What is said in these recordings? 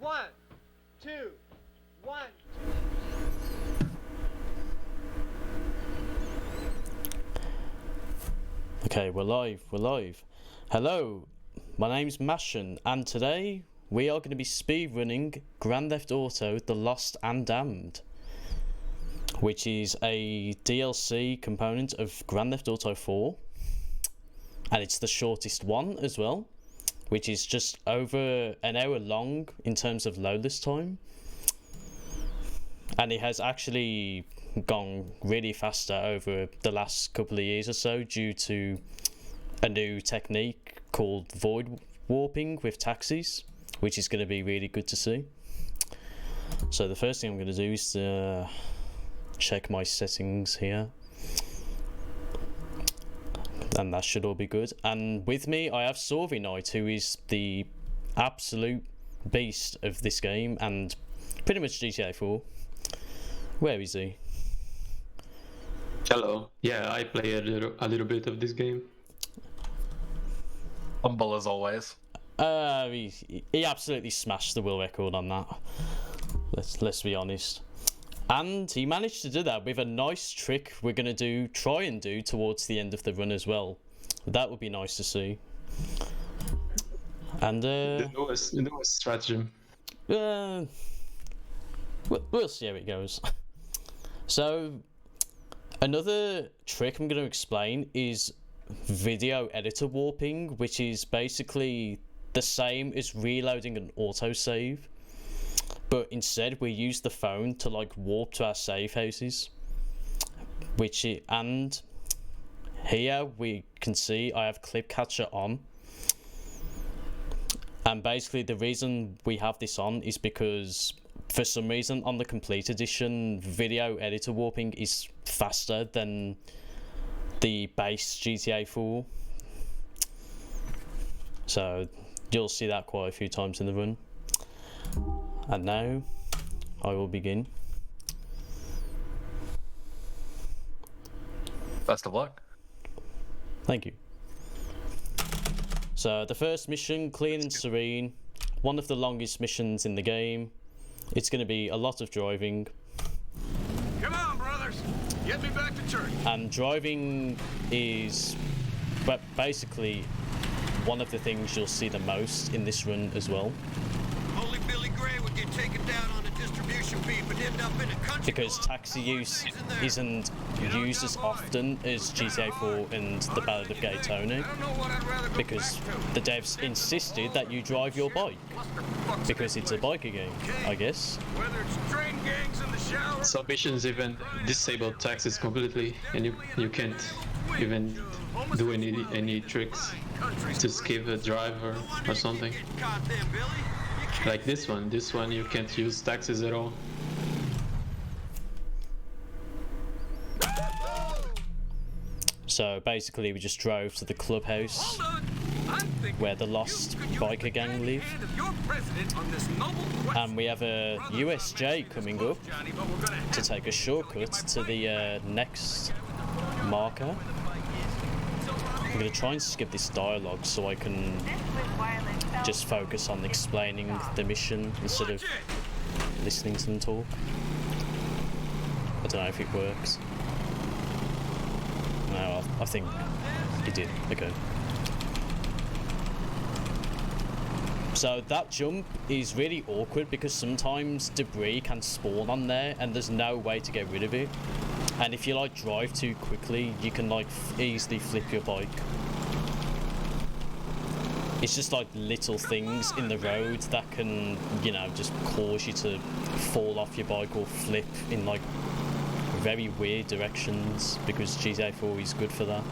1, 2, 1. Okay, we're live. Hello, my name's Mashun, and today we are going to be speedrunning Grand Theft Auto The Lost and Damned, which is a DLC component of Grand Theft Auto 4, and it's the shortest one as well, which is just over an hour long in terms of loadless time, and it has actually gone really faster over the last couple of years or so due to a new technique called void warping with taxis, which is going to be really good to see. So the first thing I'm going to do is check my settings here, and that should all be good. And with me I have Sorvy Knight, who is the absolute beast of this game and pretty much GTA 4. Where is he? Hello. Yeah, I play a little bit of this game. Humble as always. He absolutely smashed the world record on that. Let's be honest. And he managed to do that with a nice trick we're gonna try and do towards the end of the run as well. That would be nice to see. And The newest stratagem. we'll see how it goes. So another trick I'm going to explain is video editor warping, which is basically the same as reloading an autosave, but instead we use the phone to like warp to our save houses, and here we can see I have clip catcher on, and basically the reason we have this on is because for some reason on the complete edition video editor warping is faster than the base GTA 4, so you'll see that quite a few times in the run. And now I will begin. Best of luck. Thank you. So the first mission, clean and serene, one of the longest missions in the game. It's going to be a lot of driving. Come on, brothers, get me back to church. And driving is basically one of the things you'll see the most in this run as well. Holy Billy Gray would get taken down on a distribution beat but end up in a country Because taxi use isn't used as often as GTA 4 and the Ballad of Gay Tony. Because the devs insisted that you drive your bike. Because it's a biker game, I guess. Whether it's train gangs in the shower. Some missions even disable taxis completely, and you can't even do any tricks to skip a driver or something. Like this one you can't use taxis at all. So basically we just drove to the clubhouse where the lost biker gang live, and we have a USJ coming up to take a shortcut to the next marker. I'm going to try and skip this dialogue so I can just focus on explaining the mission instead of listening to them talk. I don't know if it works. No, I think it did. Okay. So that jump is really awkward because sometimes debris can spawn on there and there's no way to get rid of it. And if you like drive too quickly, you can like easily flip your bike. It's just like little things in the road that can, you know, just cause you to fall off your bike or flip in like very weird directions, because GTA 4 is good for that.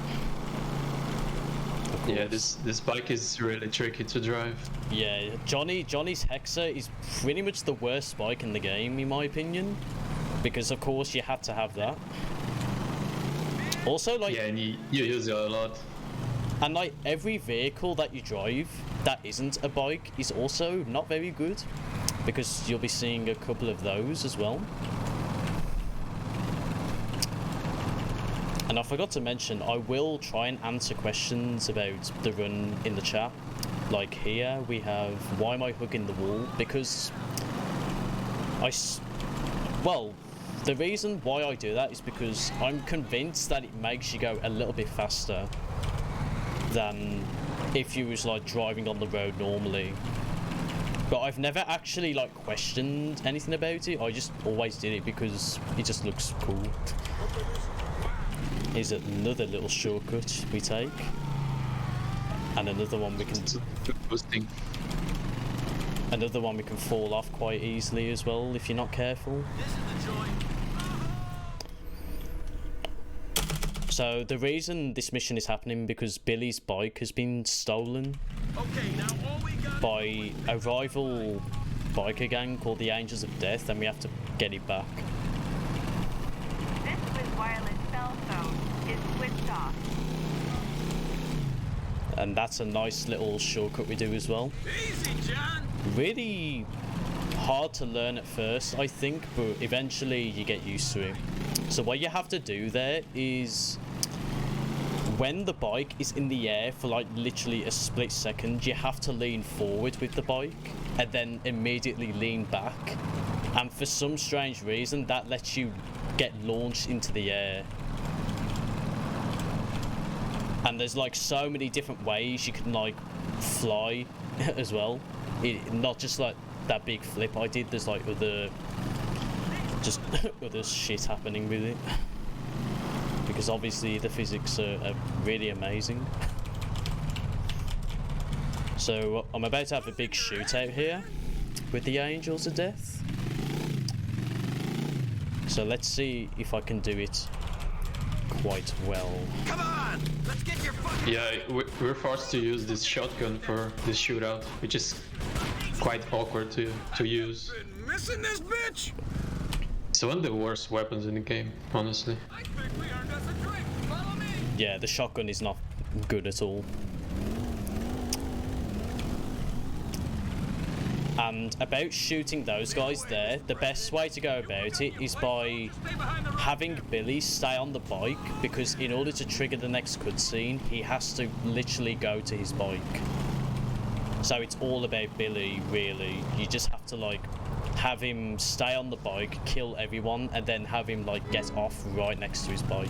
Yeah, this bike is really tricky to drive. Yeah, Johnny's Hexer is pretty much the worst bike in the game, in my opinion, because of course you had to have that. Also, like, yeah, and you use it a lot. And like every vehicle that you drive that isn't a bike is also not very good, because you'll be seeing a couple of those as well. And I forgot to mention, I will try and answer questions about the run in the chat. like here we have, why am I hugging the wall? Because well, the reason why I do that is because I'm convinced that it makes you go a little bit faster than if you was like driving on the road normally. But I've never actually like questioned anything about it. I just always did it because it just looks cool. Here's another little shortcut we take. And another one we can Boosting. another one we can fall off quite easily as well if you're not careful. So the reason this mission is happening because Billy's bike has been stolen by a rival biker gang called the Angels of Death, and we have to get it back. This Swiss wireless cell phone is switched off. And that's a nice little shortcut we do as well. Easy, John. Really hard to learn at first, I think, but eventually you get used to it. So what you have to do there is, when the bike is in the air for like literally a split second, you have to lean forward with the bike and then immediately lean back. And for some strange reason, that lets you get launched into the air. And there's like so many different ways you can like fly as well. Not just like that big flip I did, there's like other shit happening with it. Because obviously the physics are really amazing. So I'm about to have a big shootout here with the Angels of Death. So let's see if I can do it quite well. Come on, let's get your fucking. Yeah, we're forced to use this shotgun for this shootout, which is quite awkward to use. Been missing this bitch. It's one of the worst weapons in the game, honestly. I think we earned us a drink. Follow me. Yeah, the shotgun is not good at all. And about shooting those guys there, the best way to go about it is by having Billy stay on the bike, because in order to trigger the next cutscene, he has to literally go to his bike. So it's all about Billy, really. You just have to like have him stay on the bike, kill everyone, and then have him like get off right next to his bike.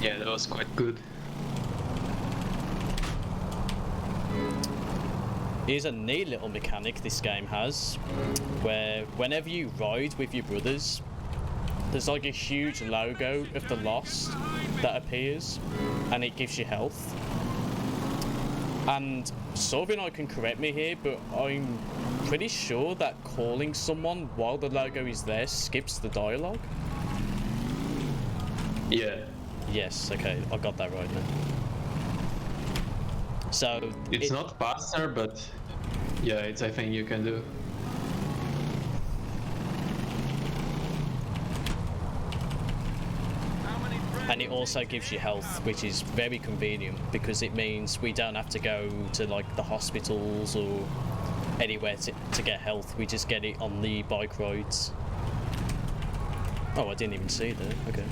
Yeah, that was quite good. Here's a neat little mechanic this game has, where whenever you ride with your brothers, there's like a huge logo of the Lost that appears, and it gives you health. And Sorbino can correct me here, but I'm pretty sure that calling someone while the logo is there skips the dialogue. Yeah. Yes, okay, I got that right then. So It's not faster, but yeah, it's a thing you can do. and it also gives you health, which is very convenient because it means we don't have to go to like the hospitals or anywhere to get health. We just get it on the bike rides. Oh, I didn't even see that. Okay.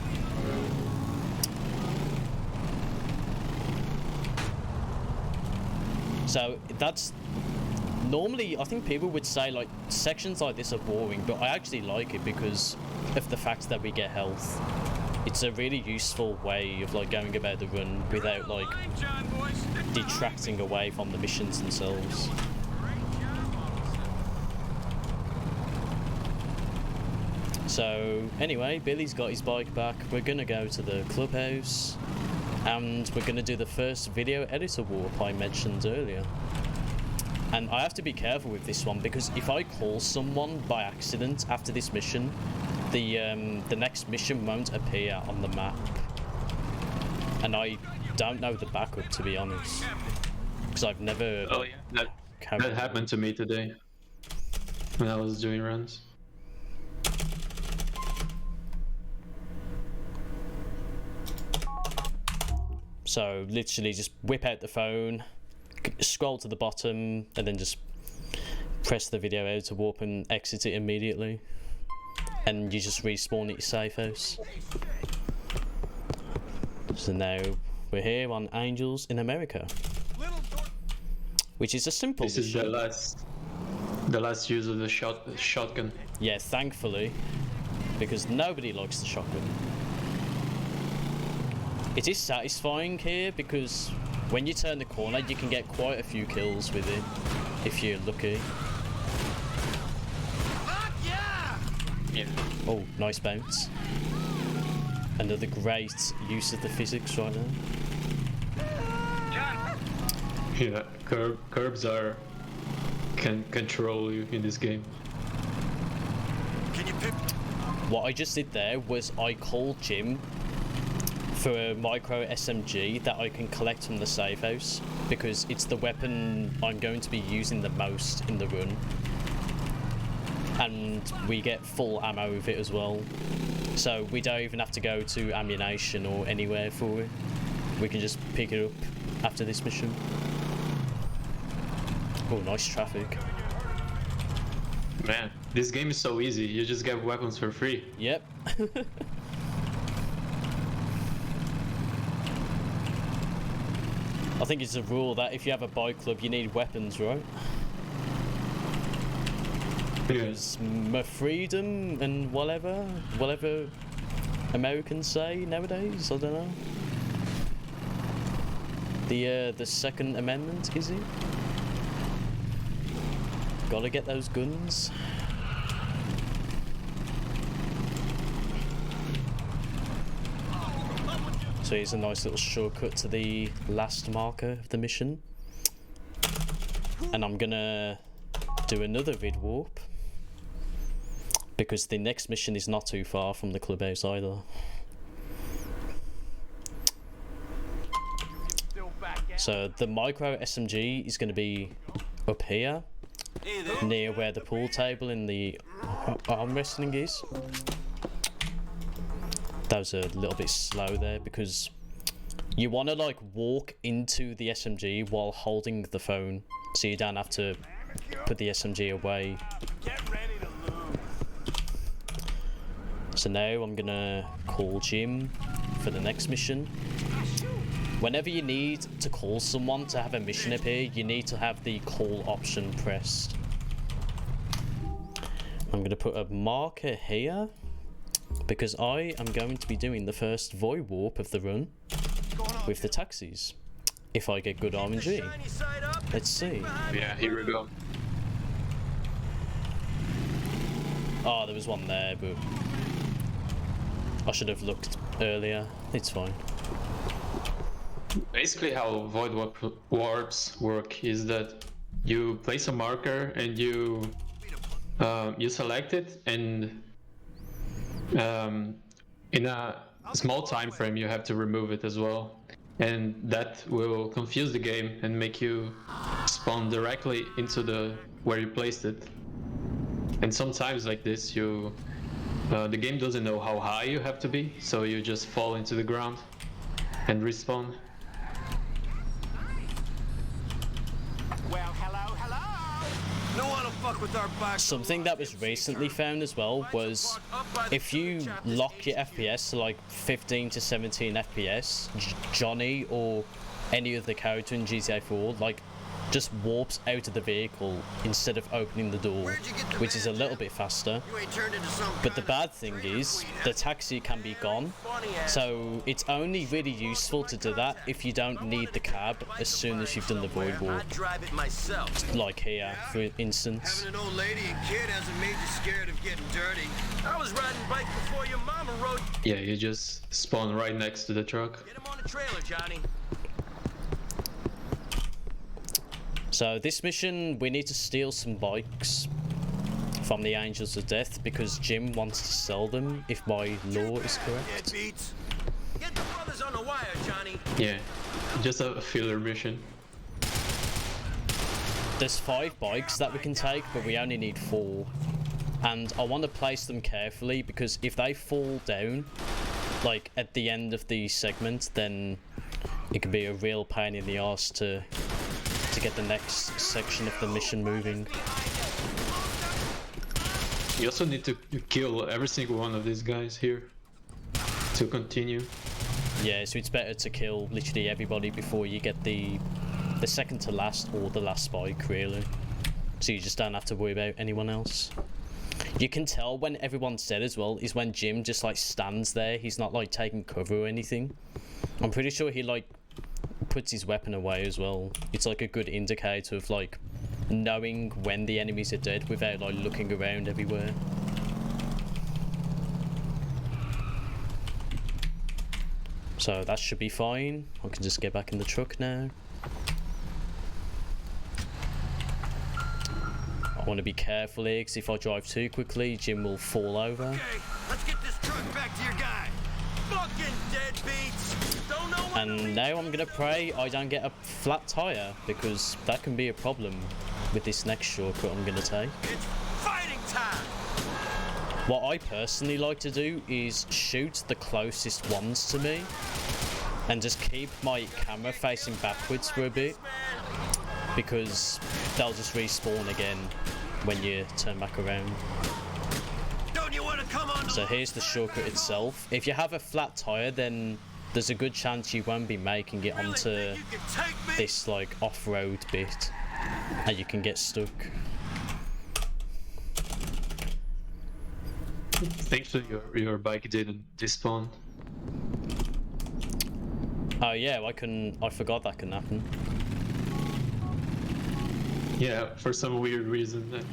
So that's normally, I think people would say like sections like this are boring, but I actually like it because of the fact that we get health. It's a really useful way of like going about the run without like detracting away from the missions themselves. So anyway, Billy's got his bike back. We're gonna go to the clubhouse and we're gonna do the first video editor warp I mentioned earlier. And I have to be careful with this one because if I call someone by accident after this mission, the next mission won't appear on the map. And I don't know the backup, to be honest, because I've never. Oh yeah, that happened to me today when I was doing runs. So literally just whip out the phone, scroll to the bottom, and then just press the video editor warp and exit it immediately. And you just respawn at your safe house. So now we're here on Angels in America, which is a simple This is mission. the last use of the shotgun. Yeah, thankfully, because nobody likes the shotgun. It is satisfying here because when you turn the corner, you can get quite a few kills with it if you're lucky. Yeah. Oh, nice bounce. Another great use of the physics right now. Yeah, curbs can control you in this game. Can you pick? What I just did there was I called Jim for a micro SMG that I can collect from the safe house because it's the weapon I'm going to be using the most in the run. And we get full ammo with it as well. So we don't even have to go to ammunition or anywhere for it. We can just pick it up after this mission. Oh, nice traffic. Man, this game is so easy. You just get weapons for free. Yep. I think it's a rule that if you have a bike club, you need weapons, right? Because my freedom and whatever Americans say nowadays, I don't know. The Second Amendment, is it? Gotta get those guns. So here's a nice little shortcut to the last marker of the mission. And I'm gonna do another vid warp because the next mission is not too far from the clubhouse either. So the micro SMG is going to be up here near where the pool table in the arm wrestling is. That was a little bit slow there because you want to like walk into the SMG while holding the phone so you don't have to put the SMG away. So now I'm gonna call Jim for the next mission. Whenever you need to call someone to have a mission appear, you need to have the call option pressed. I'm gonna put a marker here because I am going to be doing the first void warp of the run with the taxis. If I get good RNG. Let's see. Yeah, here we go. Oh, there was one there, but I should have looked earlier. It's fine. Basically how void warps work is that you place a marker and you select it, and in a small time frame you have to remove it as well, and that will confuse the game and make you spawn directly into the where you placed it. And sometimes like this the game doesn't know how high you have to be, so you just fall into the ground and respawn. Well, hello. No one will fuck with our bikes. Something that was recently found as well was if you lock your FPS to like 15 to 17 FPS, Johnny or any other character in GTA 4 like just warps out of the vehicle instead of opening the door, which is a little bit faster. But the bad thing is the taxi can be gone, so it's only really useful to do that if you don't need the cab as soon as you've done the void warp, like here for instance. Having an old lady and kid hasn't made you scared of getting dirty. I was riding bike before your mama rode. Yeah, you just spawn right next to the truck. Get him on the trailer, Johnny. So this mission, we need to steal some bikes from the Angels of Death because Jim wants to sell them, if my law is correct. Get the brothers on the wire, Johnny. Yeah, just a filler mission. There's 5 bikes that we can take, but we only need 4. And I want to place them carefully because if they fall down, like at the end of the segment, then it could be a real pain in the arse to get the next section of the mission moving. You also need to kill every single one of these guys here to continue. Yeah, so it's better to kill literally everybody before you get the second to last or the last spike, really. So you just don't have to worry about anyone else. You can tell when everyone's dead as well, is when Jim just like stands there. He's not like taking cover or anything. I'm pretty sure he like puts his weapon away as well. It's like a good indicator of like knowing when the enemies are dead without like looking around everywhere. So that should be fine. I can just get back in the truck now. I want to be careful here, because if I drive too quickly, Jim will fall over. Okay, let's get this truck back to your guy. Fucking deadbeats. Don't know what And now I'm gonna pray I don't get a flat tire, because that can be a problem with this next shortcut I'm gonna take. it's fighting time. What I personally like to do is shoot the closest ones to me and just keep my camera facing backwards for a bit, because they'll just respawn again when you turn back around. Don't you want to come on? So here's the shortcut itself. If you have a flat tire, then there's a good chance you won't be making it onto You can take me. this like off-road bit and you can get stuck. Thankfully, your bike didn't despawn. Oh yeah, I forgot that can happen. Yeah, for some weird reason,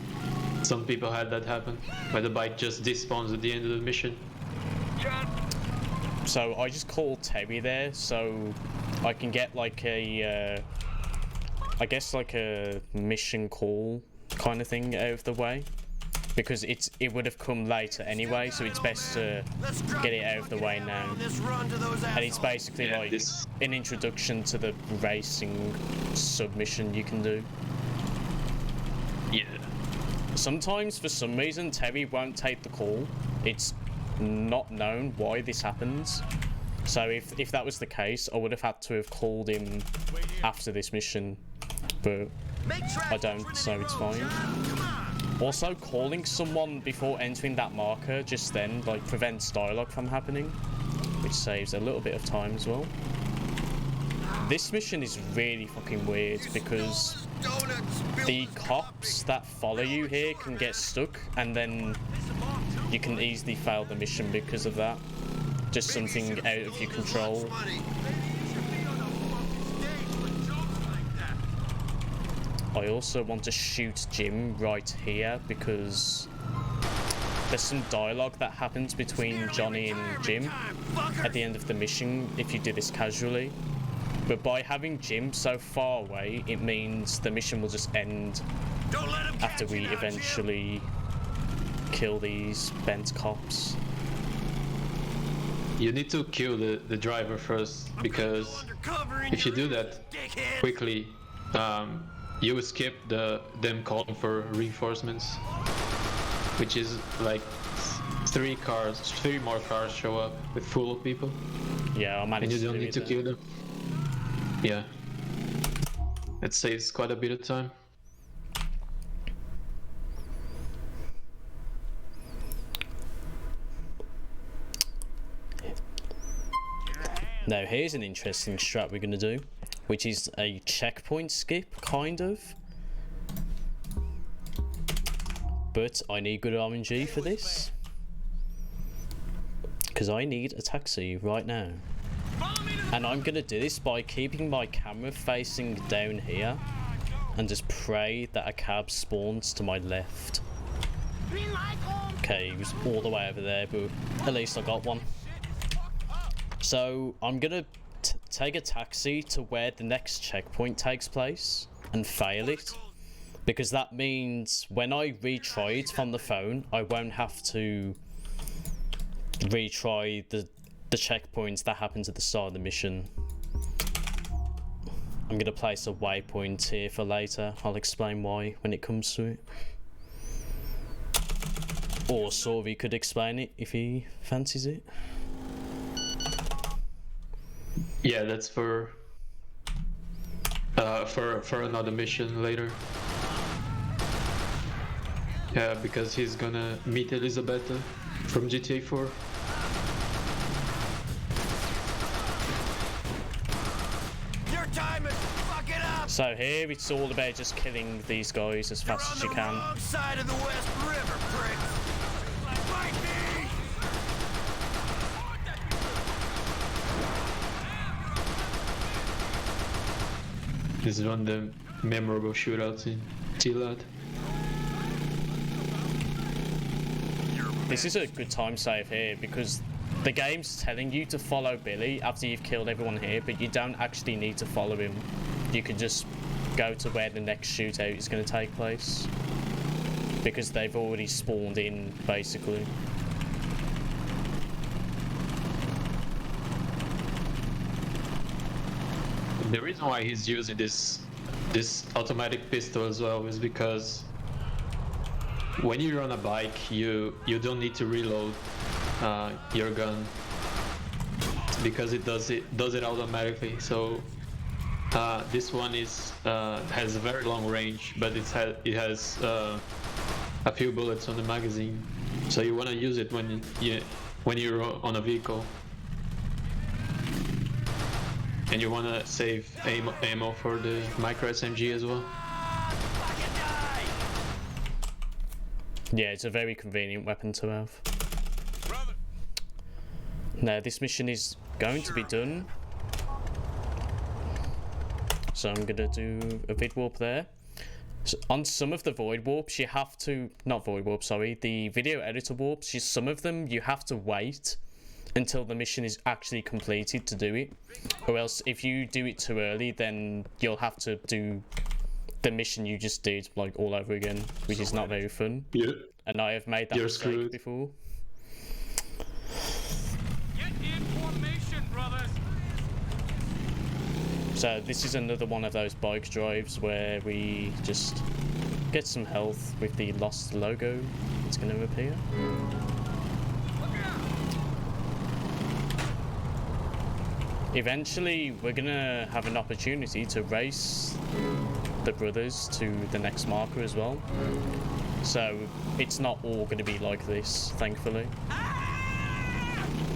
some people had that happen, where the bike just despawns at the end of the mission. So I just called Terry there so I can get like a I guess like a mission call kind of thing out of the way, because it would have come later anyway, so it's best to get it out of the way now. This run to those And it's basically Yeah, like this- an introduction to the racing submission you can do. Yeah. Sometimes, for some reason, Terry won't take the call. It's not known why this happens. So if that was the case, I would have had to have called him after this mission, but I don't, so it's fine. Also, calling someone before entering that marker just then like prevents dialogue from happening, which saves a little bit of time as well. This mission is really fucking weird because the cops that follow you here can get stuck, and then you can easily fail the mission because of that. Just something out of your control. I also want to shoot Jim right here because there's some dialogue that happens between Johnny and Jim at the end of the mission if you do this casually. But by having Jim so far away, it means the mission will just end after we eventually kill these bent cops. You need to kill the driver first, because if you do that quickly, you will skip them calling for reinforcements, which is like three more cars show up with full of people. Yeah, I And managed you to don't do need it to there. kill them. Yeah. It saves quite a bit of time. Now here's an interesting strat we're going to do, which is a checkpoint skip, kind of. But I need good RNG for this, because I need a taxi right now. And I'm going to do this by keeping my camera facing down here and just pray that a cab spawns to my left. Okay, he was all the way over there, but at least I got one. So I'm gonna take a taxi to where the next checkpoint takes place and fail it, because that means when I retry it from the phone, I won't have to retry the checkpoints that happened at the start of the mission. I'm gonna place a waypoint here for later. I'll explain why when it comes to it. Or Sorvy could explain it if he fancies it. Yeah, that's for another mission later. Yeah, because he's gonna meet Elizabeth from GTA 4. time and fuck it up. So here it's all about just killing these guys as fast as you You're can. on the wrong side of the West River, prick. Fight me! This is one of the memorable shootouts in T-Lad. This is a good time save here because the game's telling you to follow Billy after you've killed everyone here, but you don't actually need to follow him. You can just go to where the next shootout is going to take place because they've already spawned in, basically. The reason why he's using this automatic pistol as well is because when you're on a bike, you don't need to reload your gun because it does it automatically. So this one has a very long range, but it has a few bullets on the magazine. So you want to use it when you're on a vehicle. And you want to save ammo for the micro SMG as well. Yeah, it's a very convenient weapon to have. Now this mission is going to be done. So I'm going to do a vid warp there. So on some of the void warps, you have to... Not void warp, sorry. The video editor warps, some of them you have to wait until the mission is actually completed to do it, or else if you do it too early, then you'll have to do the mission you just did like all over again, which is not very fun. Yeah. And I have made that You're mistake screwed. before. Get in formation, brothers. So this is another one of those bike drives where we just get some health with the lost logo. It's going to appear. Eventually, we're gonna have an opportunity to race the brothers to the next marker as well. So it's not all gonna be like this, thankfully.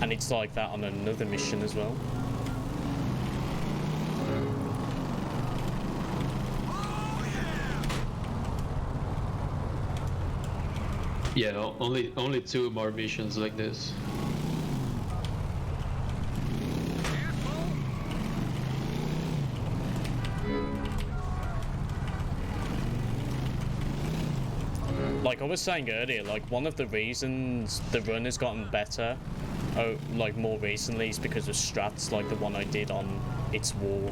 And it's like that on another mission as well. Yeah, only 2 more missions like this. Like I was saying earlier, like one of the reasons the run has gotten better, like more recently, is because of strats like the one I did on It's War,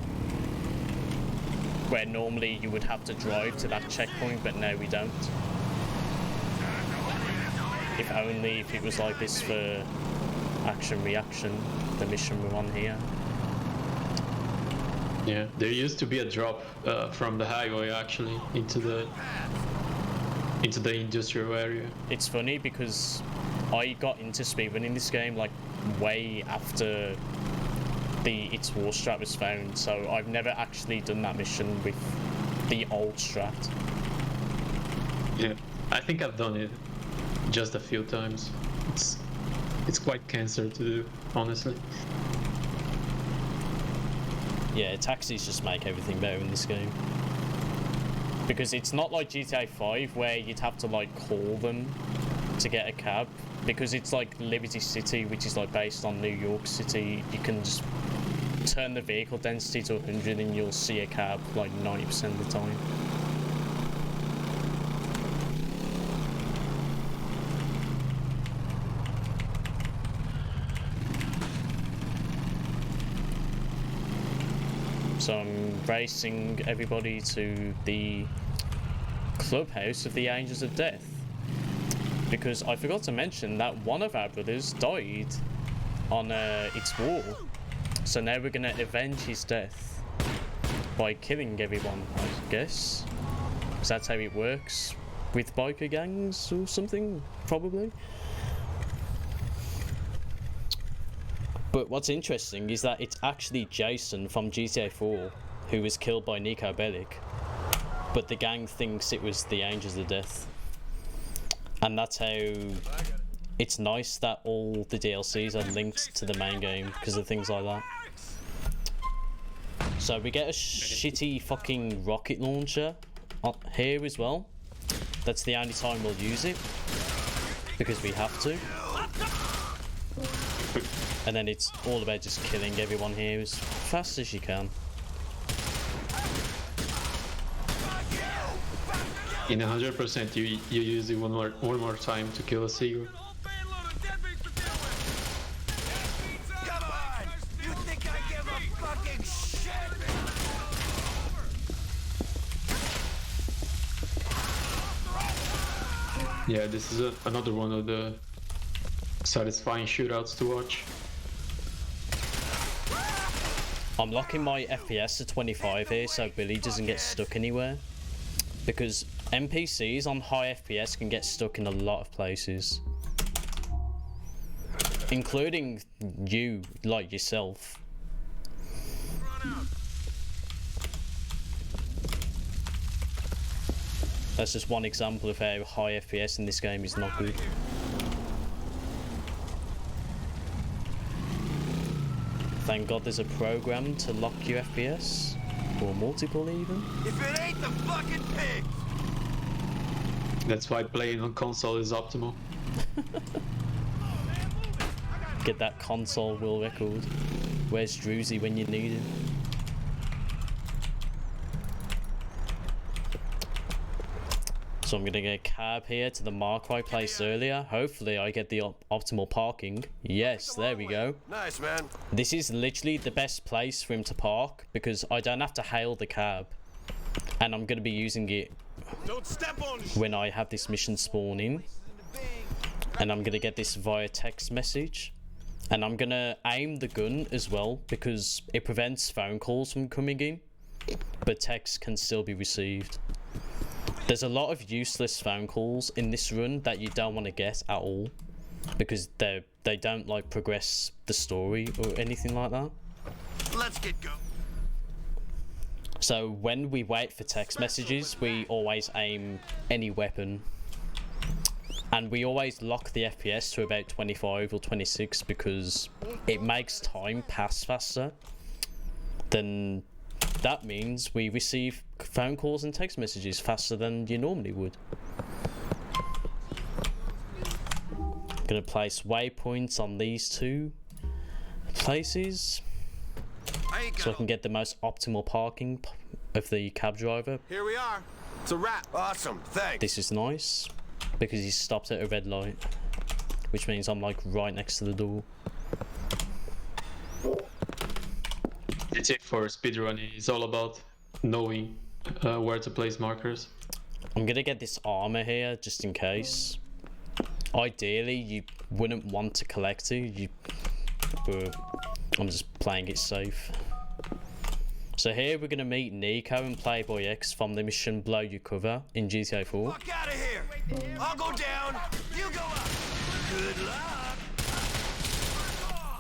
where normally you would have to drive to that checkpoint, but now we don't. If only if it was like this for action reaction, the mission we're on here. Yeah, there used to be a drop from the highway actually into the industrial area. It's funny because I got into speedrunning this game like way after the It's War strat was found, so I've never actually done that mission with the old strat. Yeah, I think I've done it just a few times. It's quite cancer to do, honestly. Yeah, taxis just make everything better in this game. Because it's not like GTA 5 where you'd have to like call them to get a cab. Because it's like Liberty City, which is like based on New York City, you can just turn the vehicle density to 100 and you'll see a cab like 90% of the time. So I'm racing everybody to the clubhouse of the Angels of Death, because I forgot to mention that one of our brothers died on It's War. So now we're gonna avenge his death by killing everyone, I guess. Because that's how it works with biker gangs or something, probably. But what's interesting is that it's actually Jason from GTA 4 who was killed by Nico Bellic, but the gang thinks it was the Angels of Death. And that's how it's nice that all the DLCs are linked to the main game because of things like that. So we get a shitty fucking rocket launcher here as well. That's the only time we'll use it, because we have to. And then it's all about just killing everyone here as fast as you can. In 100%, you use it one more time to kill a seagull. Come on! You think I give a fucking shit? Yeah, this is another one of the satisfying shootouts to watch. I'm locking my FPS to 25 here so Billy doesn't get stuck anywhere. Because NPCs on high FPS can get stuck in a lot of places. Including you, like yourself. That's just one example of how high FPS in this game is not good. Thank God there's a program to lock your FPS, or multiple even. If it ain't the fucking pigs! That's why playing on console is optimal. Get that console world record. Where's Druzy when you need him? So I'm gonna get a cab here to the mark I placed earlier. Hopefully I get the optimal parking. Yes, there we go. Nice, man. This is literally the best place for him to park because I don't have to hail the cab. And I'm gonna be using it Don't step on when I have this mission spawn in. And I'm gonna get this via text message. And I'm gonna aim the gun as well because it prevents phone calls from coming in. But text can still be received. There's a lot of useless phone calls in this run that you don't want to get at all. Because they don't like progress the story or anything like that. Let's get going. So when we wait for text messages, we always aim any weapon. And we always lock the FPS to about 25 or 26 because it makes time pass faster. Then that means we receive phone calls and text messages faster than you normally would. Gonna place waypoints on these two places so I can get the most optimal parking of the cab driver. Here we are. It's a wrap. Awesome. Thanks. This is nice because he stopped at a red light, which means I'm like right next to the door. The tip for speedrunning is all about knowing where to place markers. I'm gonna get this armor here just in case. Ideally, you wouldn't want to collect it, but I'm just playing it safe. So here we're gonna meet Nico and Playboy X from the mission Blow Your Cover in GTA 4. Fuck out of here. I'll go down. You go up. Good luck.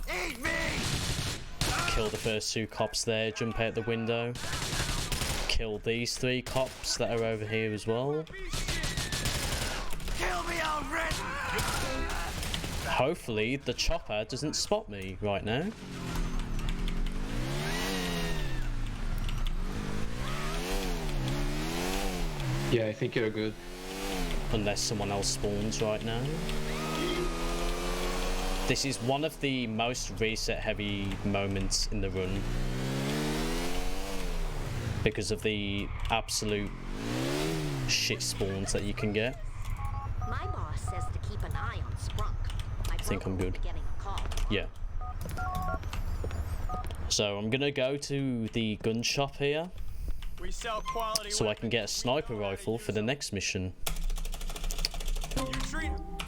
Eat me. Kill the first two cops there, jump out the window. Kill these three cops that are over here as well. Kill me already. Hopefully the chopper doesn't spot me right now. Yeah, I think you're good. Unless someone else spawns right now. This is one of the most reset heavy moments in the run. Because of the absolute shit spawns that you can get. My boss says to keep an eye on Sprunk. I think I'm good. Yeah. So I'm gonna go to the gun shop here. We sell quality So I can get a sniper rifle for the next mission.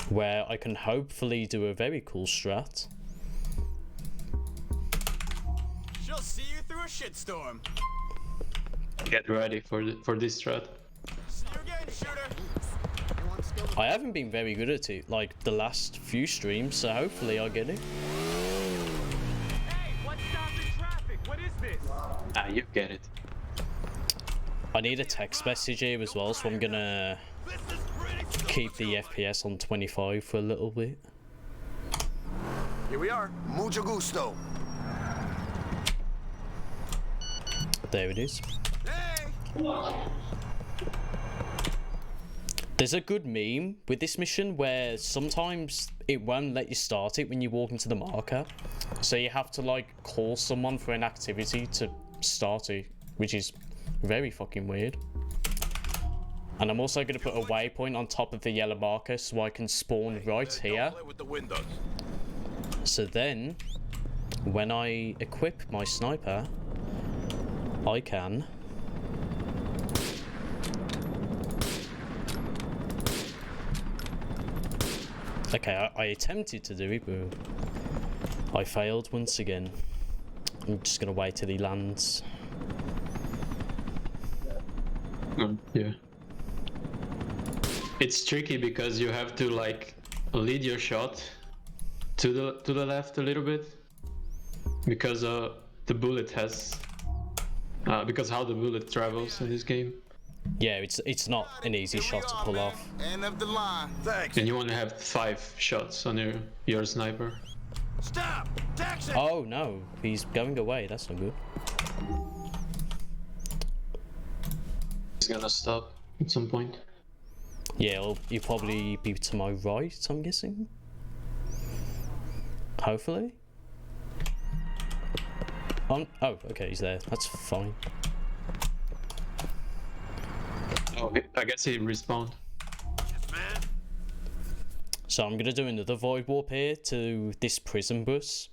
Where I can hopefully do a very cool strat. She'll see you through a shitstorm. Get ready for this strat. See you again, shooter. I haven't been very good at it, like the last few streams, so hopefully I'll get it. Hey, what's stopping traffic? What is this? Ah, you get it. I need a text message here as well, so I'm gonna keep the FPS on 25 for a little bit. Here we are. Mucho gusto. There it is. Hey! There's a good meme with this mission where sometimes it won't let you start it when you walk into the marker. So you have to like call someone for an activity to start it, which is very fucking weird. And I'm also going to put a waypoint on top of the yellow marker so I can spawn right here. So then, when I equip my sniper, I can... Okay, I attempted to do it, but I failed once again. I'm just gonna wait till he lands. Yeah. It's tricky because you have to like lead your shot to the left a little bit because the bullet has because how the bullet travels in this game. Yeah, it's not an easy shot to pull off. End of the line. Thanks. And you only have 5 shots on your sniper. Stop! Taxi! Oh no, he's going away. That's not good. It's gonna stop at some point. Yeah, he'll probably be to my right, I'm guessing. Hopefully. Oh, okay, he's there. That's fine. Oh, I guess he respawned. Yes, man. So I'm gonna do another void warp here to this prison bus,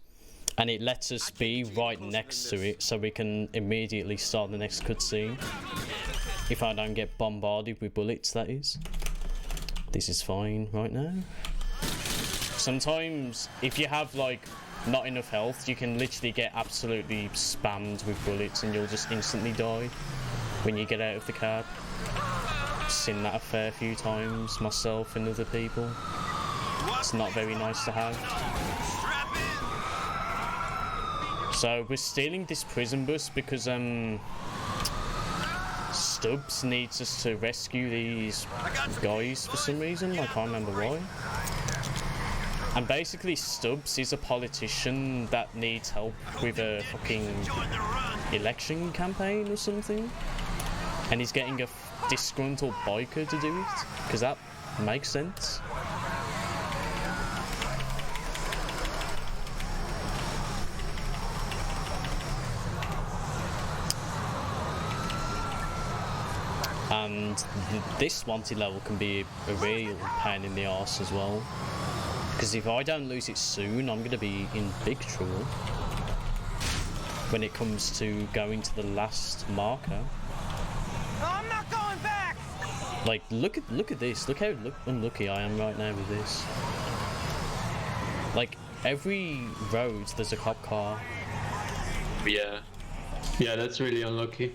and it lets us be right next to it, so we can immediately start the next cutscene. If I don't get bombarded with bullets, that is. This is fine right now. Sometimes, if you have like not enough health, you can literally get absolutely spammed with bullets, and you'll just instantly die when you get out of the cab. I've seen that a fair few times myself and other people. It's not very nice to have. So we're stealing this prison bus because Stubbs needs us to rescue these guys for some reason. I can't remember why. And basically Stubbs is a politician that needs help with a fucking election campaign or something. And he's getting a disgruntled biker to do it, because that makes sense. And this wanted level can be a real pain in the arse as well, because if I don't lose it soon, I'm going to be in big trouble when it comes to going to the last marker. I'm not going back! Like, look at this. Look how unlucky I am right now with this. Like, every road there's a cop car. Yeah. Yeah, that's really unlucky.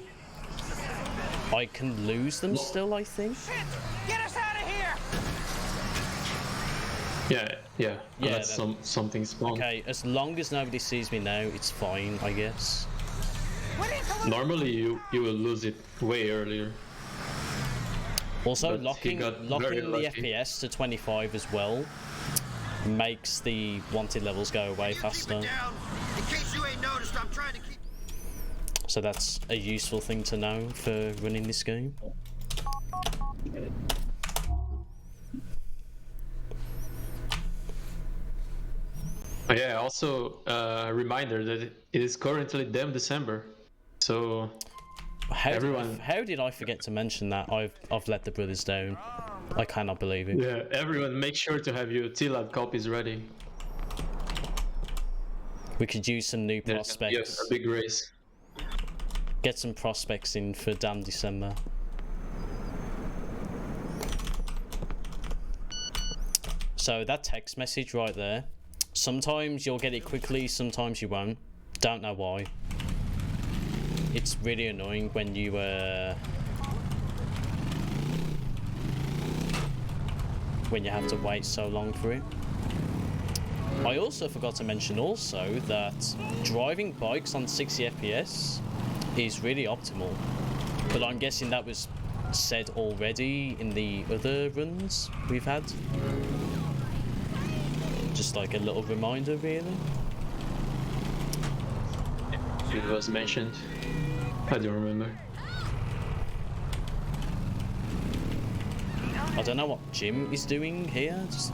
I can lose them still, I think. Shit! Get us out of here! Yeah. Yeah, That's something small. Okay, as long as nobody sees me now, it's fine, I guess. Normally you will lose it way earlier. Also, But he locking got very the lucky. FPS to 25 as well makes the wanted levels go away faster. Keep it down. In case you ain't noticed, I'm trying to keep... So that's a useful thing to know for running this game. Oh, yeah, also a reminder that it is currently damn December. So How did I forget to mention that? I've let the brothers down. I cannot believe it. yeah, everyone make sure to have your TLAB copies ready. We could use some new There's gonna be prospects. a big race. Get some prospects in for damn December. So that text message right there, sometimes you'll get it quickly, sometimes you won't. Don't know why. It's really annoying when you have to wait so long for it. I also forgot to mention also that driving bikes on 60 FPS is really optimal, but I'm guessing that was said already in the other runs we've had. Just like a little reminder, really. It was mentioned. I don't remember. I don't know what Jim is doing here. Just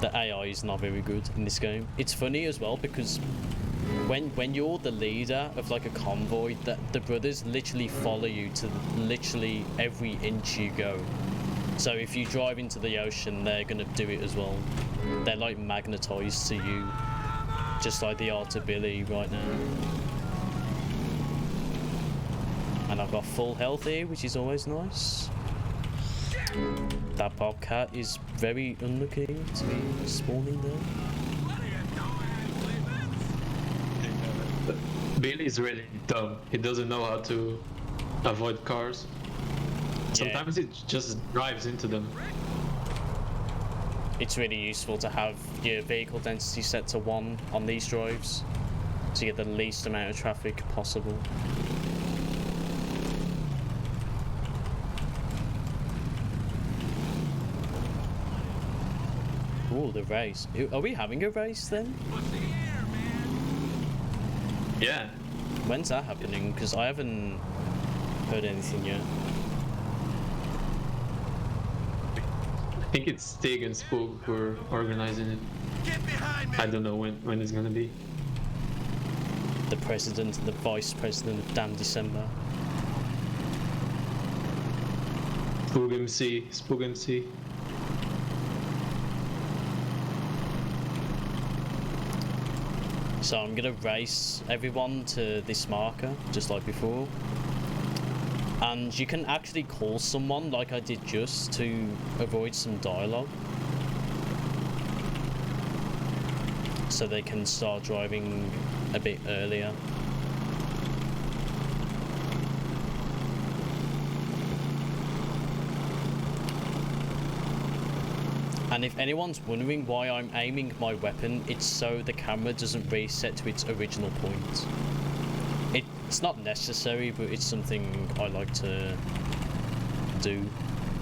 the AI is not very good in this game. It's funny as well because when you're the leader of like a convoy, that the brothers literally follow you to literally every inch you go. So if you drive into the ocean, they're gonna do it as well. They're like magnetized to you, just like they are to Billy right now. And I've got full health here, which is always nice. That bobcat is very unlucky to be spawning there. Billy's really dumb. He doesn't know how to avoid cars. Sometimes it just drives into them. It's really useful to have your vehicle density set to 1 on these drives to get the least amount of traffic possible. Oh, the race. Are we having a race then? Yeah. When's that happening? Because I haven't heard anything yet. I think it's Stig and Spook who are organizing it. Get behind me! I don't know when it's gonna be. The president and the vice president of damn December. Spook MC. So I'm gonna race everyone to this marker, just like before. And you can actually call someone, like I did just, to avoid some dialogue. So they can start driving a bit earlier. And if anyone's wondering why I'm aiming my weapon, it's so the camera doesn't reset to its original point. It's not necessary, but it's something I like to do.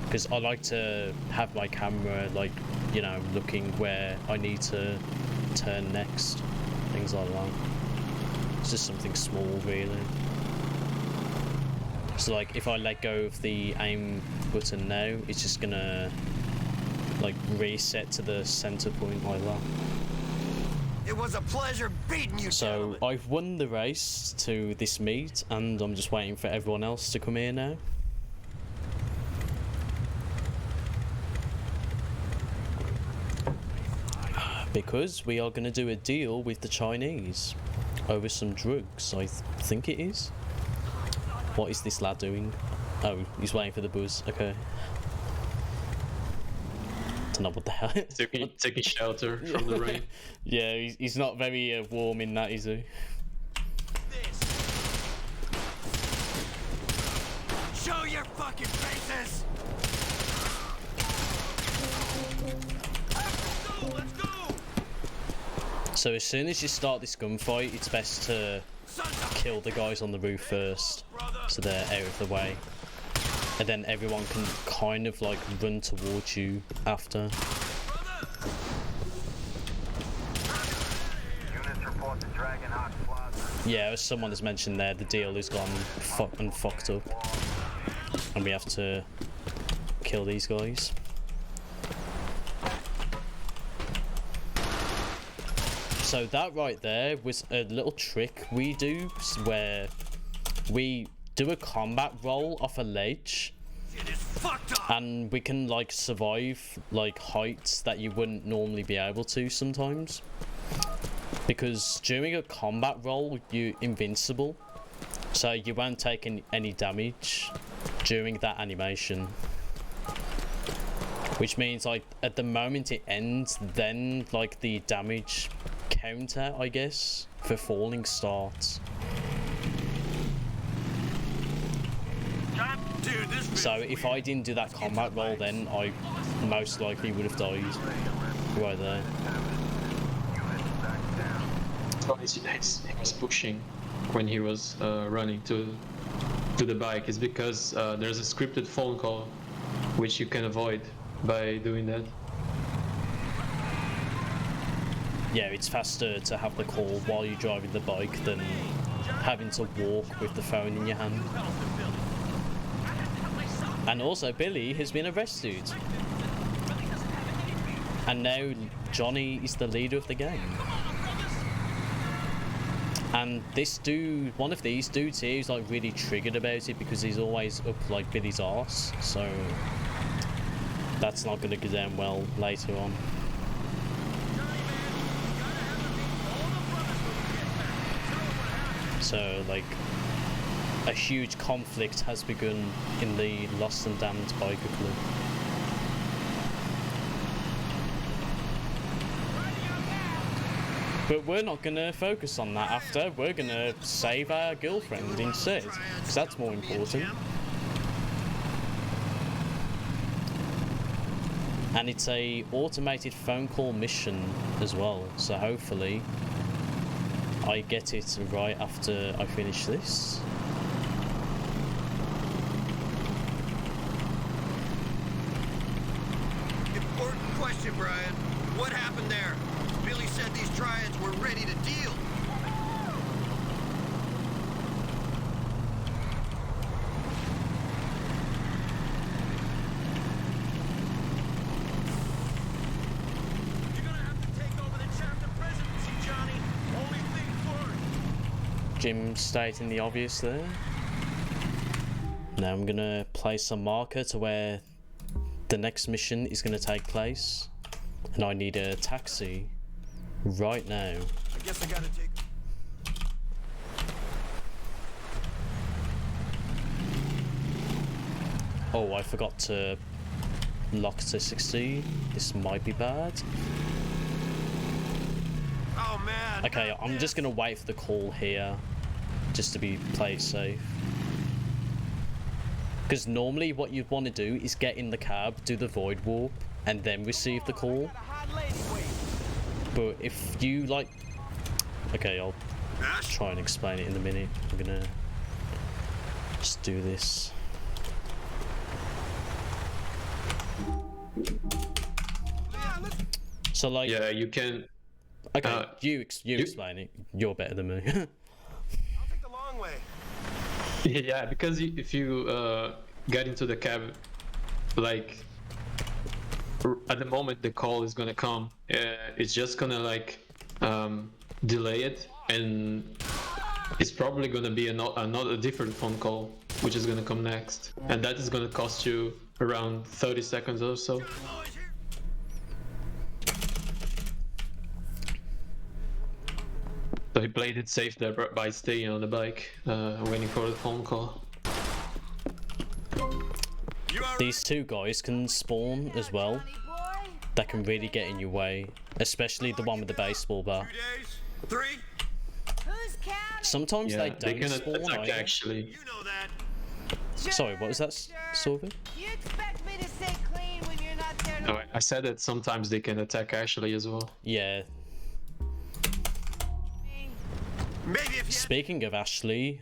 Because I like to have my camera, like, you know, looking where I need to turn next. Things like that. It's just something small, really. So, like, if I let go of the aim button now, it's just gonna like reset to the center point like that. It was a pleasure beating you, So gentlemen. I've won the race to this meet and I'm just waiting for everyone else to come here now. Because we are going to do a deal with the Chinese over some drugs, I think it is. What is this lad doing? Oh, he's waiting for the buzz, okay. Don't know what the hell. Taking shelter from the rain. Yeah, he's not very warm in that, is he? Show your fucking faces! Let's go! So as soon as you start this gunfight, it's best to kill the guys on the roof first, so they're out of the way. And then everyone can kind of like run towards you after. Yeah, as someone has mentioned there, the deal has gone fucked up. And we have to kill these guys. So that right there was a little trick we do where we do a combat roll off a ledge and we can like survive like heights that you wouldn't normally be able to sometimes, because during a combat roll you're invincible, so you won't take any damage during that animation, which means like at the moment it ends, then like the damage counter, I guess, for falling starts. So if I didn't do that combat roll, then I most likely would have died right there. Oh, he was pushing when he was running to the bike. It's because there's a scripted phone call which you can avoid by doing that. yeah, it's faster to have the call while you're driving the bike than having to walk with the phone in your hand. And also, Billy has been arrested. And now Johnny is the leader of the game. And this dude, one of these dudes here is like really triggered about it because he's always up like Billy's arse. So that's not going to go down well later on. So like a huge conflict has begun in the Lost and Damned biker club. But we're not going to focus on that after. We're going to save our girlfriend instead, because that's more important. And it's a automated phone call mission as well, so hopefully I get it right after I finish this. Important question, Brian. What happened there? Billy said these triads were ready to deal. You're gonna have to take over the chapter presidency, Johnny. Only thing for Jim stating the obvious there. Now I'm gonna place a marker to where the next mission is gonna take place. And I need a taxi right now. I guess I gotta take... Oh, I forgot to lock to 60. This might be bad. Oh, man. Okay, I'm just gonna wait for the call here, just to be played safe. Because normally what you'd want to do is get in the cab, do the void warp, and then receive the call. But if you like... Okay, I'll try and explain it in a minute. I'm gonna just do this. So like... Yeah, you can... Okay, you explain it. You're better than me. I'll take the long way. Yeah, because if you get into the cab, like at the moment the call is gonna come, it's just gonna like delay it, and it's probably gonna be another different phone call which is gonna come next, and that is gonna cost you around 30 seconds or so. So he played it safe there by staying on the bike, waiting for the phone call. These two guys can spawn as well. That can really get in your way, especially the one with the baseball bat. 2 days? 3? Sometimes Yeah, they they don't can spawn attack either. actually. You know that. Sorry, what was that, Sylvie? You expect me to stay clean when you're not there to... No, I said that sometimes they can attack Ashley as well. Yeah. Maybe if you... Speaking of Ashley,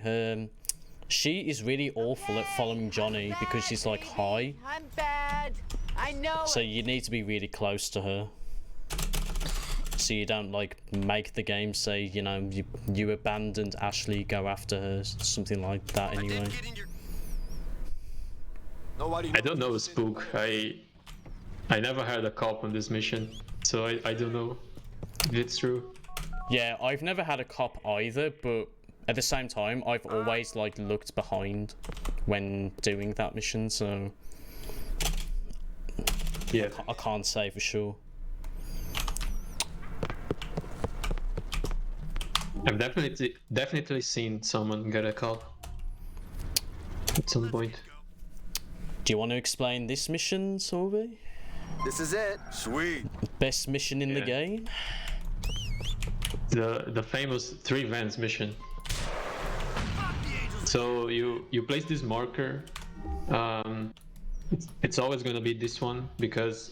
she is really awful at following Johnny because she's like high. I'm bad. I know. So you need to be really close to her. So you don't like make the game say, you know, you abandoned Ashley, go after her, something like that anyway. I don't know Spook. I never had a cop on this mission, so I don't know if it's true. Yeah, I've never had a cop either, but at the same time, I've always like looked behind when doing that mission, so Yeah. I can't say for sure. I've definitely seen someone get a cop at some point. Do you want to explain this mission, Sorby? This is it. Sweet. Best mission in the Yeah. game? The famous 3 vans mission. So you place this marker. It's always gonna be this one because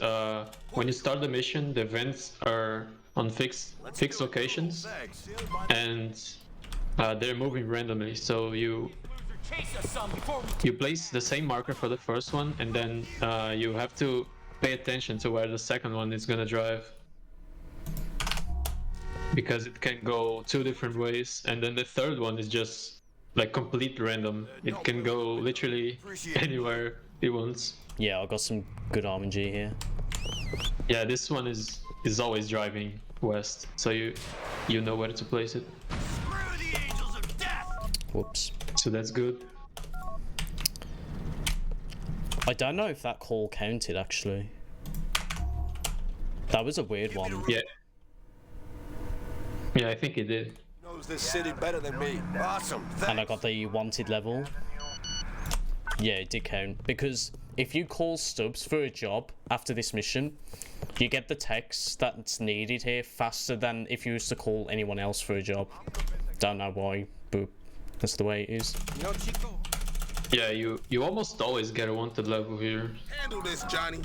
when you start the mission, the vents are on fixed locations, and they're moving randomly. So you place the same marker for the first one, and then you have to pay attention to where the second one is gonna drive. because it can go 2 different ways, and then the third one is just like complete random. It can go literally anywhere it wants. Yeah, I got some good RNG here. Yeah, this one is always driving west, so you know where to place it. Screw the angels of death! Whoops. So that's good. I don't know if that call counted actually. That was a weird one. Yeah. Yeah, I think it did. Knows this city better than me. Awesome. And I got the wanted level. Yeah, it did count. Because if you call Stubbs for a job after this mission, you get the text that's needed here faster than if you used to call anyone else for a job. Don't know why, but that's the way it is. You know, Chico? Yeah, you almost always get a wanted level here. Handle this, Johnny.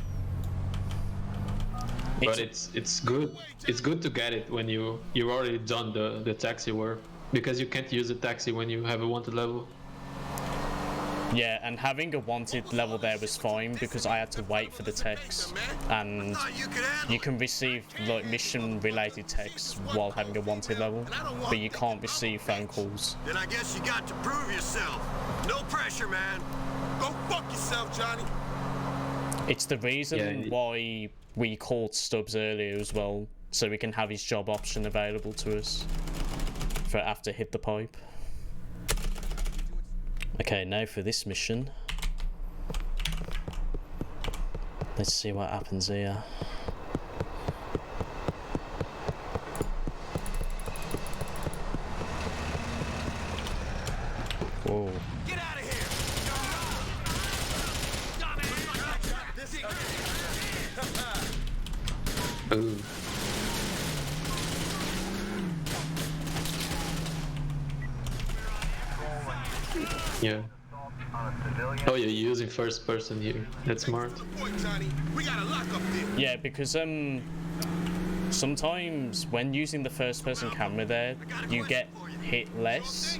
But it's good. It's good to get it when you already done the taxi work, because you can't use a taxi when you have a wanted level. Yeah, and having a wanted level there was fine because I had to wait for the text, and you can receive like mission related texts while having a wanted level, but you can't receive phone calls. Then I guess you got to prove yourself. No pressure, man. Go fuck yourself, Johnny. It's the reason Yeah, why we called Stubbs earlier as well, so we can have his job option available to us for after hit the pipe. Okay, now for this mission. Let's see what happens here. Whoa. Get out of here. Ooh. Yeah. Oh, you're using first person here. That's smart. Johnny, we got a lock up there. Yeah, because sometimes when using the first person camera there, you get hit less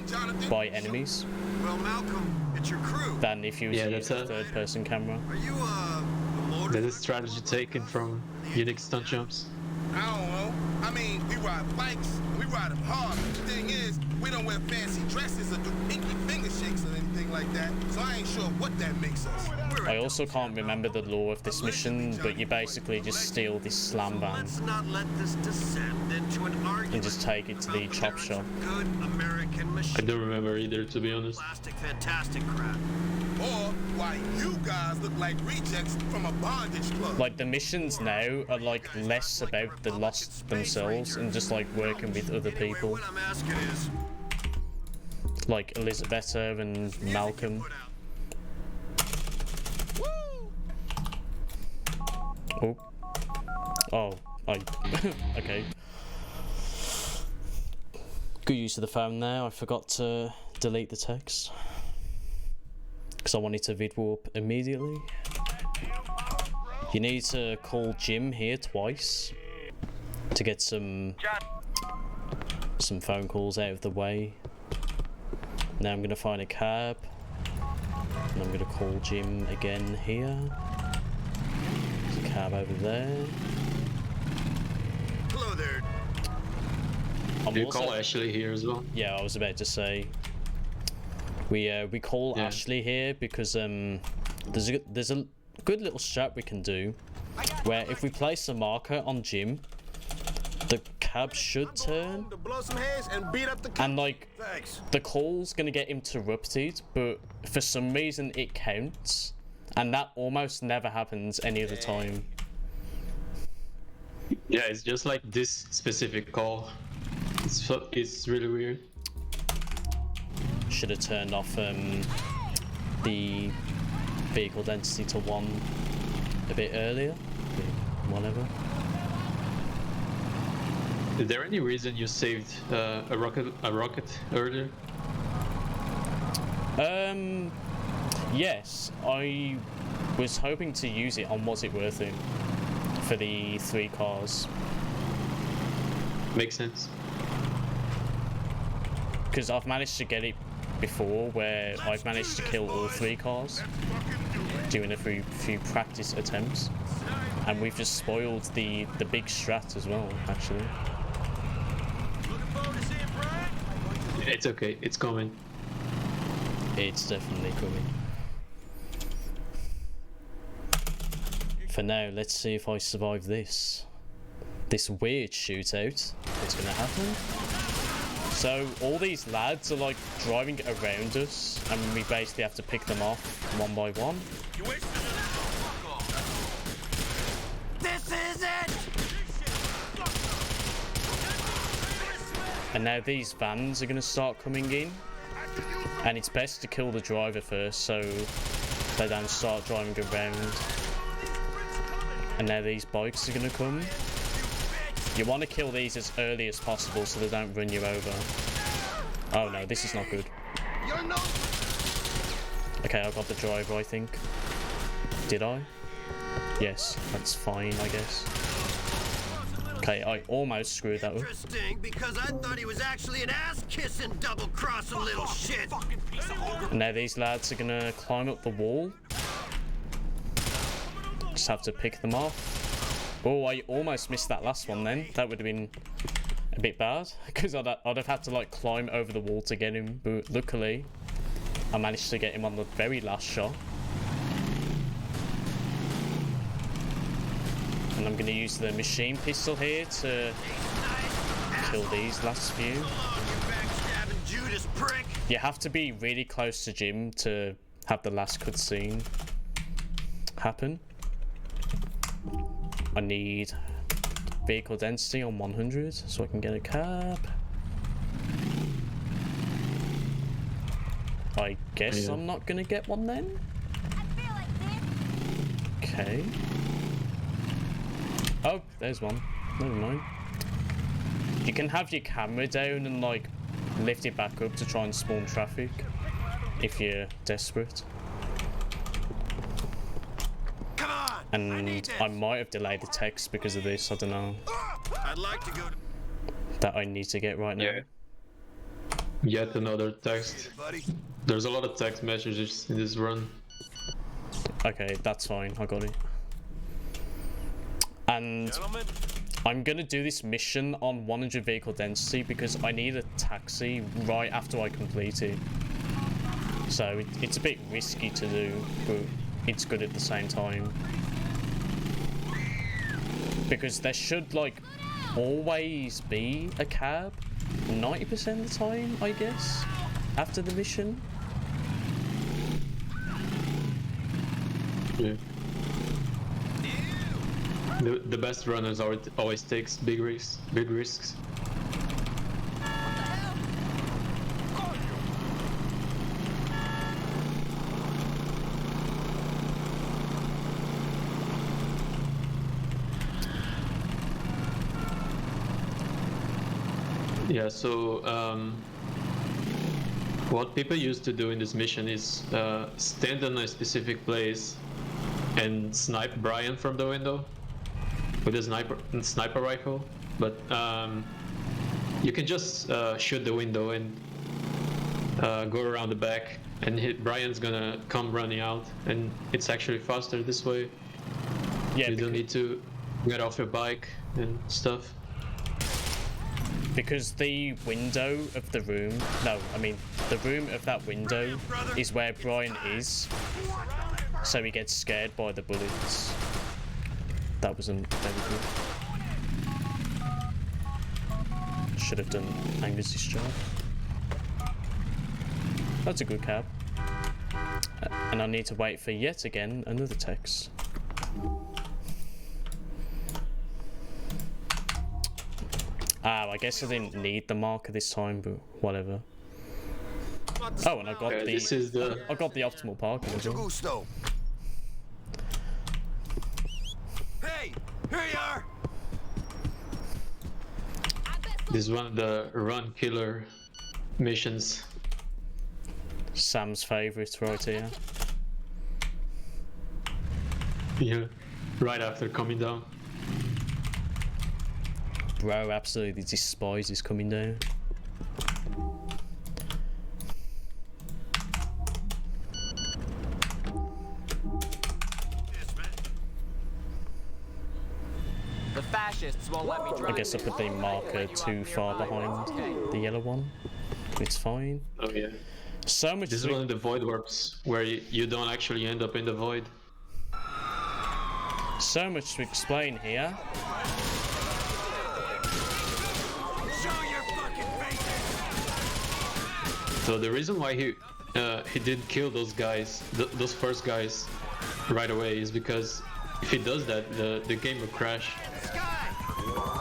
by enemies Well, Malcolm, it's your crew. than if you was Yeah, using that's the a- third person camera. Are you a motor? That is strategy taken from Unix stunt jumps. I don't know. I mean, we ride bikes, we ride them hard. The thing is, we don't wear fancy dresses or do pinky finger shakes or anything like that. So I ain't sure what that makes us. I also can't remember the law of this mission, but you basically just steal this slam van Let's not let this descend into an argument. and just take it to the chop shop. Good American I machine. don't remember either, to be honest. Plastic fantastic crap. Or why you guys look like rejects from a bondage club. Like the missions now are like less about the lost themselves and just like working with other people, What I'm asking is, like Elizabetta and Malcolm. Oh, okay. Good use of the phone there. I forgot to delete the text because I wanted to vid warp immediately. You need to call Jim here twice to get some phone calls out of the way. Now I'm gonna find a cab and I'm gonna call Jim again here. There's a cab over there. hello there. I'm Do you also- call Ashley here as well? Yeah, I was about to say. We call Yeah. Ashley here because there's a good little strat we can do where if we place a marker on Jim, the cab should turn To blow some heads and beat up the and like Thanks. the call's gonna get interrupted, but for some reason it counts, and that almost never happens any other time. Yeah, it's just like this specific call. It's really weird. Should have turned off the vehicle density to 1 a bit earlier. Whatever. Is there any reason you saved a rocket earlier? Yes, I was hoping to use it on Was It Worth It for the 3 cars. Makes sense. Because I've managed to get it before where I've managed to kill all 3 cars doing a few practice attempts. And we've just spoiled the big strat as well, actually. It's okay, it's coming. It's definitely coming. For now, let's see if I survive this. This weird shootout that's gonna happen. So all these lads are like driving around us, and we basically have to pick them off one by one. This is it! And now these vans are gonna start coming in, and it's best to kill the driver first so they don't start driving around. And now these bikes are gonna come. You want to kill these as early as possible so they don't run you over. Oh no, this is not good. Okay, I got the driver, I think. Did I? Yes, that's fine, I guess. Okay, I almost screwed that up. Interesting, because I thought he was actually an ass-kissing, double-crossing little shit. And now these lads are gonna climb up the wall. Just have to pick them off. Oh, I almost missed that last one then. That would have been a bit bad, because I'd have had to like climb over the wall to get him, but luckily I managed to get him on the very last shot. And I'm going to use the machine pistol here to kill these last few. You have to be really close to Jim to have the last cutscene happen. I need vehicle density on 100 so I can get a cab. I guess I'm not gonna get one then. Okay. Oh, there's one. Never mind. You can have your camera down and like lift it back up to try and spawn traffic if you're desperate. And I might have delayed the text because of this, I don't know. I'd like to go to... That I need to get right now. Yeah. Yet another text. There's a lot of text messages in this run. Okay, that's fine, I got it. And I'm gonna do this mission on 100 vehicle density because I need a taxi right after I complete it. So it's a bit risky to do, but it's good at the same time. Because there should like always be a cab 90% of the time, I guess, after the mission. Yeah. The best runners always takes big risks. Yeah, so what people used to do in this mission is stand on a specific place and snipe Brian from the window with a sniper rifle, but you can just shoot the window and go around the back and hit. Brian's gonna come running out, and it's actually faster this way. Yeah, you don't need to get off your bike and stuff. Because the window of the room, the room of that window is where Brian is, so he gets scared by the bullets. That wasn't very good. Should have done Angus's job. That's a good cab. And I need to wait for yet again another text. Ah, I guess I didn't need the marker this time, but whatever. Oh, and I got I got the optimal parking as well. Hey, here you are. This is one of the run killer missions. Sam's favourite right here. Yeah, right after coming down. Bro absolutely despises coming down. The fascists won't let me drive. I guess I put the marker too far behind the yellow one. It's fine. Oh yeah. So much. This is one of the void warps where you don't actually end up in the void. So much to explain here. Show your fucking faces! So the reason why he didn't kill those guys, those first guys, right away is because if he does that, the game will crash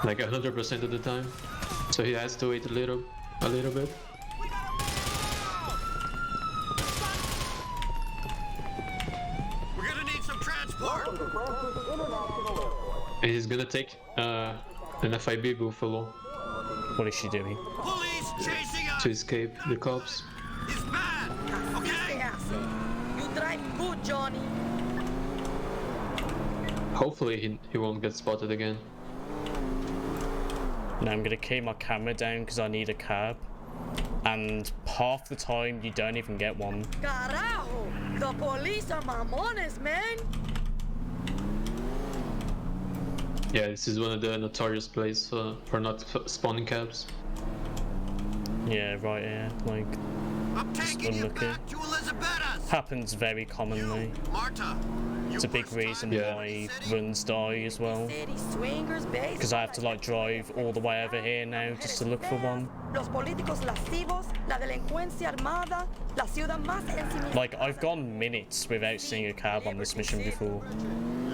like 100% of the time. So he has to wait a little bit. We're gonna need some transport! And he's gonna take an FIB buffalo What is she doing? Police chasing us! to escape the cops. It's bad! Okay? You drive good, Johnny. Hopefully he won't get spotted again. Now I'm gonna keep my camera down because I need a cab. And half the time you don't even get one. Carajo! The police are mamones, man. Yeah, this is one of the notorious places for not spawning cabs. Yeah, right here. Like, I'm taking you unlucky. back to Elizabeth's! happens very commonly. Marta! It's a big reason why runs die as well. City swingers, base. Because I have to like drive all the way over here now just to look for one. Los políticos lascivos, la delincuencia armada, la ciudad más ensimismada. Like, I've gone minutes without seeing a cab on this mission before.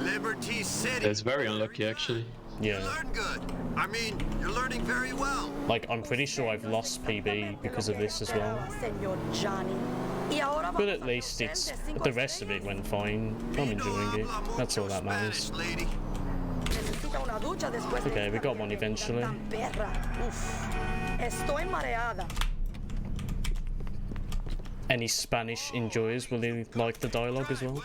Liberty City! That's very unlucky actually. You Yeah. learn good. I mean, you're learning very well. Like, I'm pretty sure I've lost PB because of this as well. Señor Johnny. Y ahora But vamos at a least it's... Vicente, cinco the rest of it went fine. I'm enjoying it. That's all that matters. Spanish, lady. Necesita una ducha después de Okay, we esta got one vida eventually. tan perra. Uf. Estoy mareada. Any Spanish enjoyers will like the dialogue as well?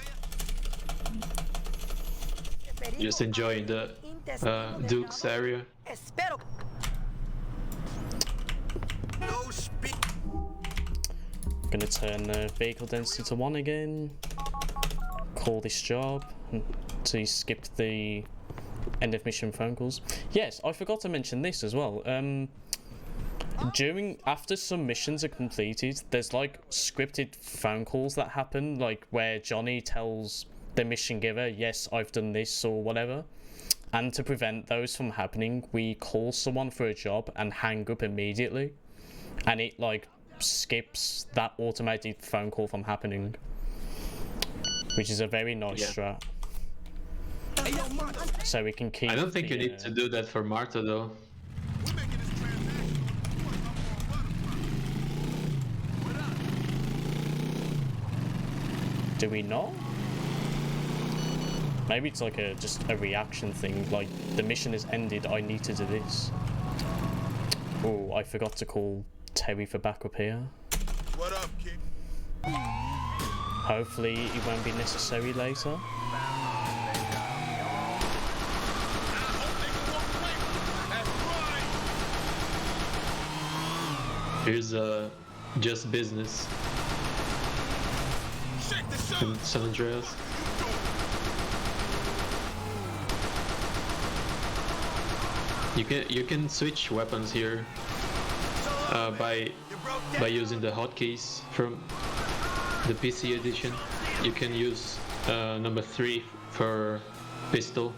Just enjoying the Duke's area. Espero. No speak. Gonna turn the vehicle density to 1 again. Call this job. So you skipped the end of mission phone calls. Yes, I forgot to mention this as well. After some missions are completed, there's like scripted phone calls that happen, like where Johnny tells the mission giver, yes, I've done this or whatever. And to prevent those from happening, we call someone for a job and hang up immediately. And it like skips that automated phone call from happening. Which is a very nice strat. So we can keep... I don't think you need to do that for Marta though. Do we not? Maybe it's like just a reaction thing, like the mission has ended, I need to do this. Oh, I forgot to call Terry for backup here. What up, kid? Hopefully it won't be necessary later. Here's just business in San Andreas. You can switch weapons here by using the hotkeys from the PC edition. You can use number 3 for pistol,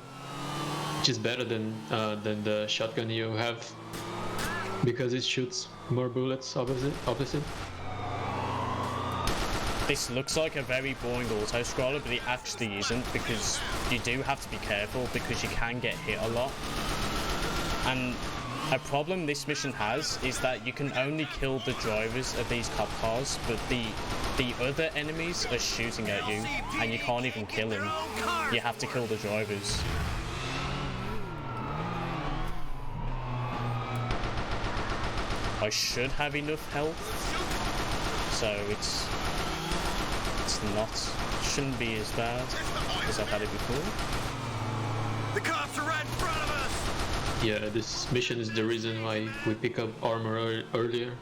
which is better than the shotgun you have because it shoots more bullets. Opposite. This looks like a very boring auto-scroller, but it actually isn't, because you do have to be careful because you can get hit a lot. And a problem this mission has is that you can only kill the drivers of these cop cars, but the other enemies are shooting at you, and you can't even kill him. You have to kill the drivers. I should have enough health, so it's shouldn't be as bad as I've had it before. The cops are right in front of us! Yeah, this mission is the reason why we pick up armor earlier.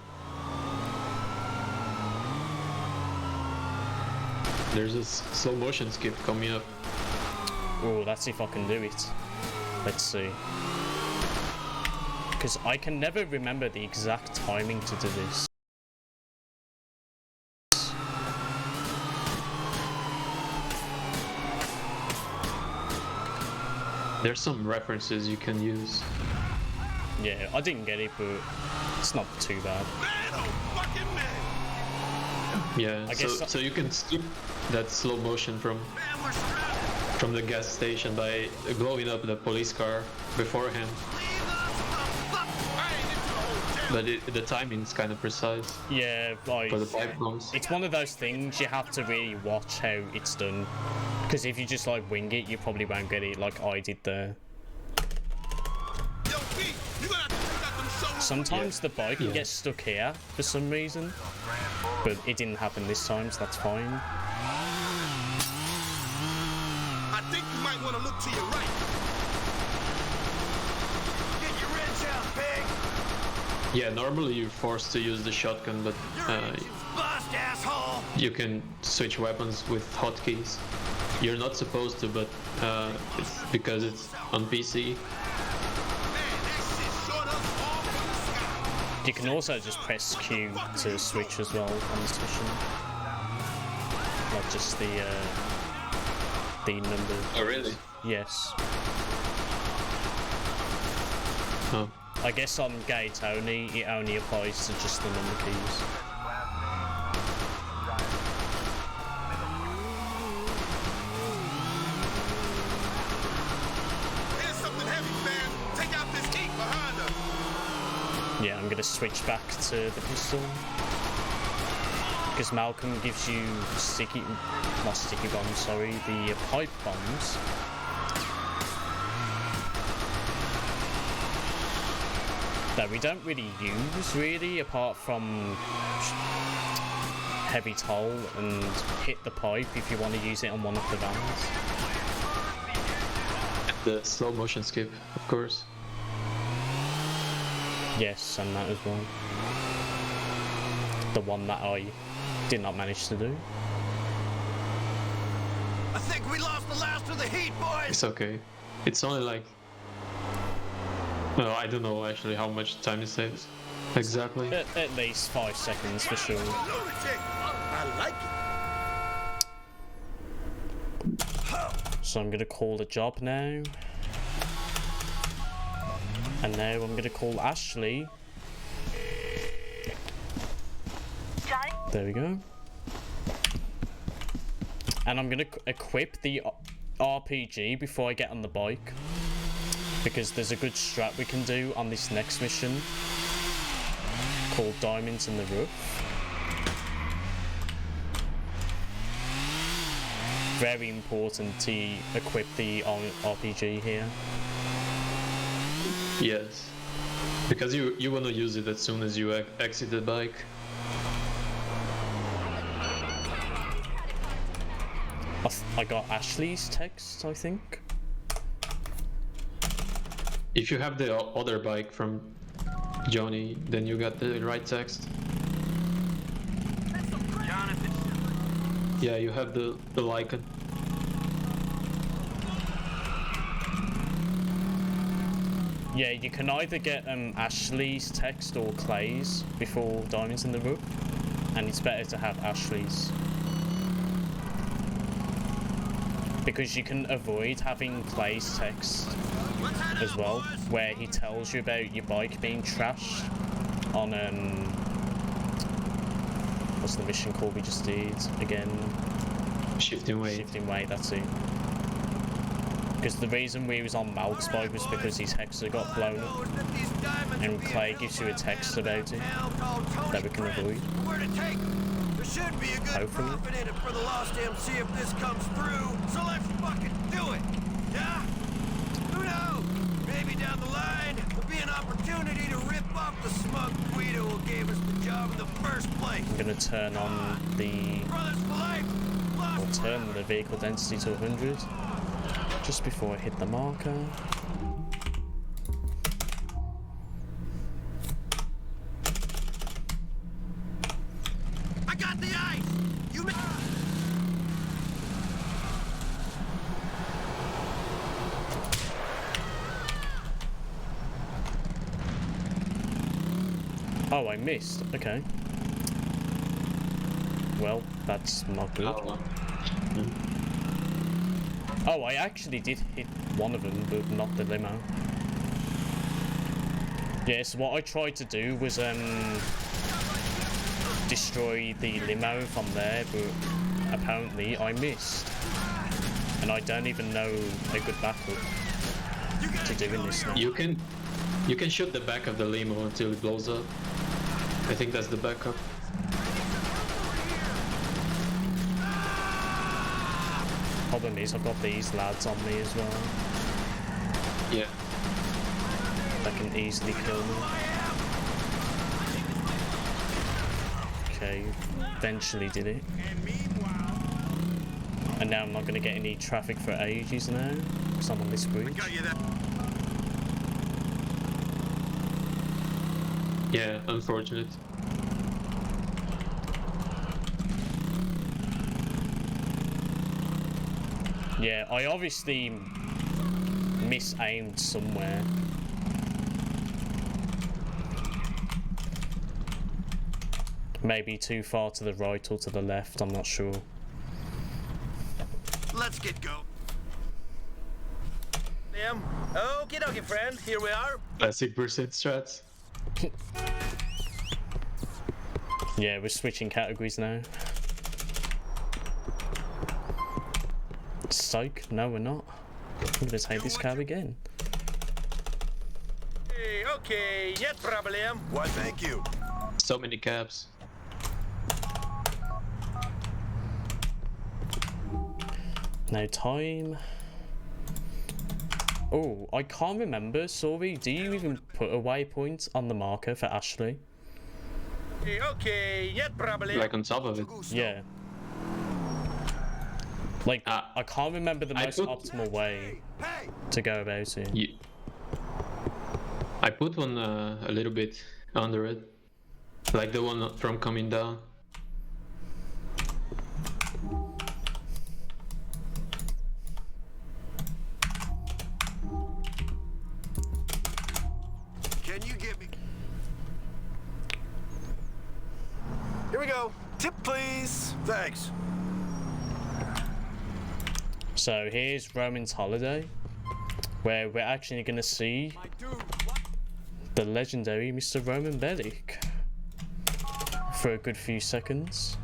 There's a slow motion skip coming up. Oh, that's if I can do it. Let's see. Because I can never remember the exact timing to do this. There's some references you can use. Yeah, I didn't get it, but it's not too bad. Yeah, I guess so you can skip that slow motion from the gas station by blowing up the police car beforehand. But the timing's kind of precise Yeah, like, for the pipe bombs. it's one of those things you have to really watch how it's done. Because if you just like wing it, you probably won't get it like I did there. Sometimes the bike can get stuck here for some reason, but it didn't happen this time, so that's fine. I think you might want to look to your right. Get your wrench out, pig! Yeah, normally you're forced to use the shotgun, but Bust, asshole! you can switch weapons with hotkeys. You're not supposed to, but it's because it's on PC. You can also just press Q to switch as well on this mission. Not just the number. Oh, really? Yes. Oh. I guess on gate only, it only applies to just the number keys. Here's something heavy, fam. Take out this heat behind us. Yeah, I'm gonna switch back to the pistol. Because Malcolm gives you not sticky bombs, sorry, the pipe bombs. That we don't really use, really, apart from heavy toll and hit the pipe if you want to use it on one of the vans. The slow motion skip, of course. Yes, and that as well. The one that I did not manage to do. I think we lost the last of the heat, boys! It's okay. It's only like... No, I don't know actually how much time it saves. Exactly. At least 5 seconds for sure. Lunatic. I like it. So I'm gonna call the job now. And now I'm gonna call Ashley. There we go. And I'm gonna equip the RPG before I get on the bike. Because there's a good strat we can do on this next mission. Called Diamonds in the Rough. Very important to equip the RPG here. Yes. Because you want to use it as soon as you exit the bike. I got Ashley's text, I think. If you have the other bike from Johnny, then you got the right text. Yeah, you have the Lycan. Yeah, you can either get Ashley's text or Clay's before Diamonds in the Rough, and it's better to have Ashley's. Because you can avoid having Clay's text as well, where he tells you about your bike being trashed on what's the mission called we just did again? Shifting weight. Shifting weight, that's it. Because the reason we was on Malk's bike was because his hexer got blown up, and Clay gives you a text about it that we can avoid. There should be a good Hopefully. profit in it for the Lost MC if this comes through, so let's fucking do it, yeah? Who knows? Maybe down the line, there'll be an opportunity to rip off the smug Guido who gave us the job in the first place. I'm gonna turn on the, Brothers for life, or lost turn the vehicle density to 100, just before I hit the marker. I got the ice! You Oh, I missed. Okay. Well, that's not good. Oh. Oh, I actually did hit one of them, but not the limo. Yeah, so what I tried to do was destroy the limo from there, but apparently I missed. And I don't even know a good backup to doing this now. You can shoot the back of the limo until it blows up. I think that's the backup. Problem is, I've got these lads on me as well. Yeah. That can easily kill me. Okay, eventually did it. And now I'm not going to get any traffic for ages now, because I'm on this bridge. Yeah, unfortunate. Yeah, I obviously misaimed somewhere. Maybe too far to the right or to the left, I'm not sure. Let's get going. Damn. Okie dokie, friend. Here we are. Classic percent strats. Yeah, we're switching categories now. Psych? No, we're not. I'm gonna take this cab again. Hey, okay, yet problem. Why, thank you. So many cabs. No time. Oh, I can't remember. Sorry, do you even put a waypoint on the marker for Ashley? Hey, okay, yet problem. Like on top of it. Yeah. Like, I can't remember the most optimal way to go about it. Yeah. I put one a little bit under it. Like the one from coming down. Can you get me? Here we go. Tip, please. Thanks. So here's Roman's holiday, where we're actually going to see the legendary Mr. Roman Bellic for a good few seconds,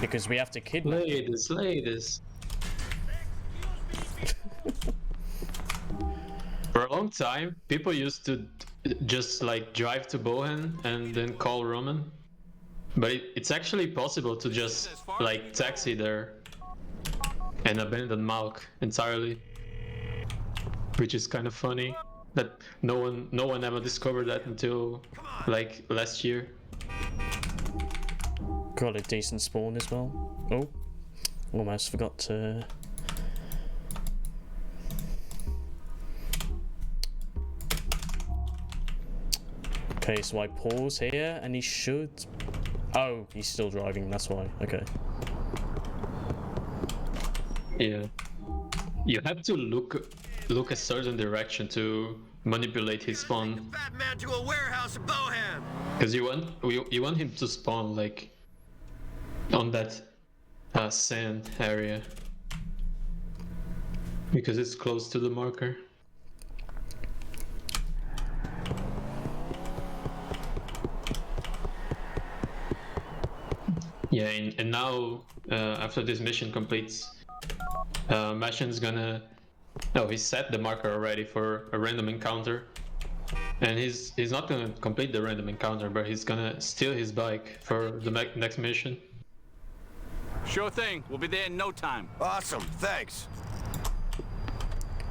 because we have to kidnap him. Ladies. For a long time, people used to just like drive to Bohan and then call Roman, but it's actually possible to just like taxi there and abandon Malk entirely, which is kind of funny that no one ever discovered that until like last year. Got a decent spawn as well. Oh, almost forgot to. Okay, so I pause here and he should. Oh, he's still driving, that's why. Okay. Yeah, you have to look a certain direction to manipulate his spawn, Fat man to a warehouse in Bohan. because you want him to spawn like on that sand area, because it's close to the marker. Yeah, and now after this mission completes, Mashun's gonna. No, he set the marker already for a random encounter, and he's not gonna complete the random encounter, but he's gonna steal his bike for the next mission. Sure thing. We'll be there in no time. Awesome, thanks.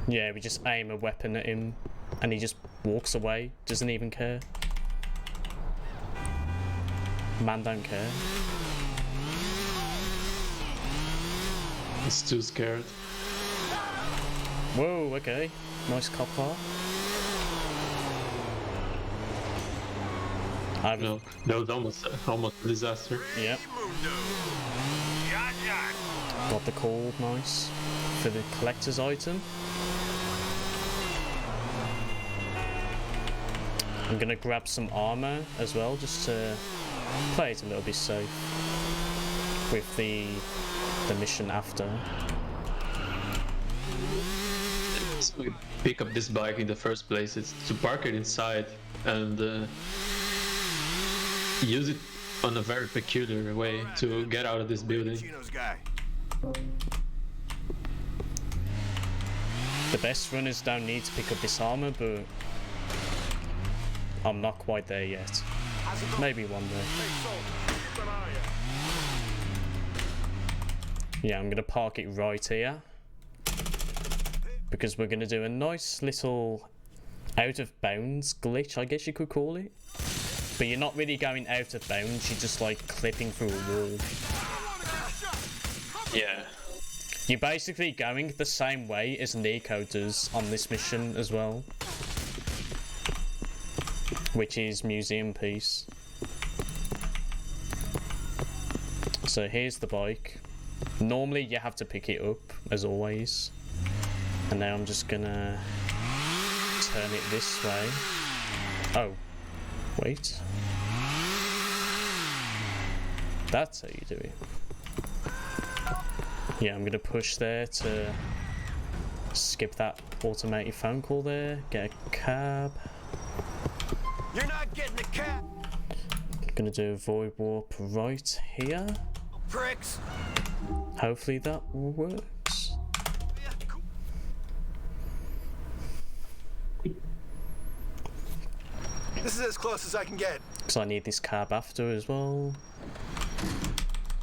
Yeah, we just aim a weapon at him and he just walks away, doesn't even care. Man don't care. He's too scared. Whoa, okay. Nice cop car. No, that was almost a disaster. Yep. Got the call, nice. For the collector's item. I'm gonna grab some armor as well, just to play it a little bit safe with the mission after. to pick up this bike in the first place is to park it inside and use it on a very peculiar way to get out of this building. Chino's guy. The best runners don't need to pick up this armor, but I'm not quite there yet. Maybe one day. Yeah, I'm gonna park it right here because we're gonna do a nice little out of bounds glitch, I guess you could call it. But you're not really going out of bounds, you're just like clipping through a wall. Yeah. You're basically going the same way as Nico does on this mission as well, which is museum piece. So here's the bike. Normally you have to pick it up as always, and now I'm just gonna turn it this way. Oh, wait. That's how you do it. Yeah, I'm gonna push there to skip that automated phone call there, get a cab. You're not getting a cab, Gonna do a void warp right here. pricks. Hopefully that works. This is as close as I can get. Because I need this cab after as well.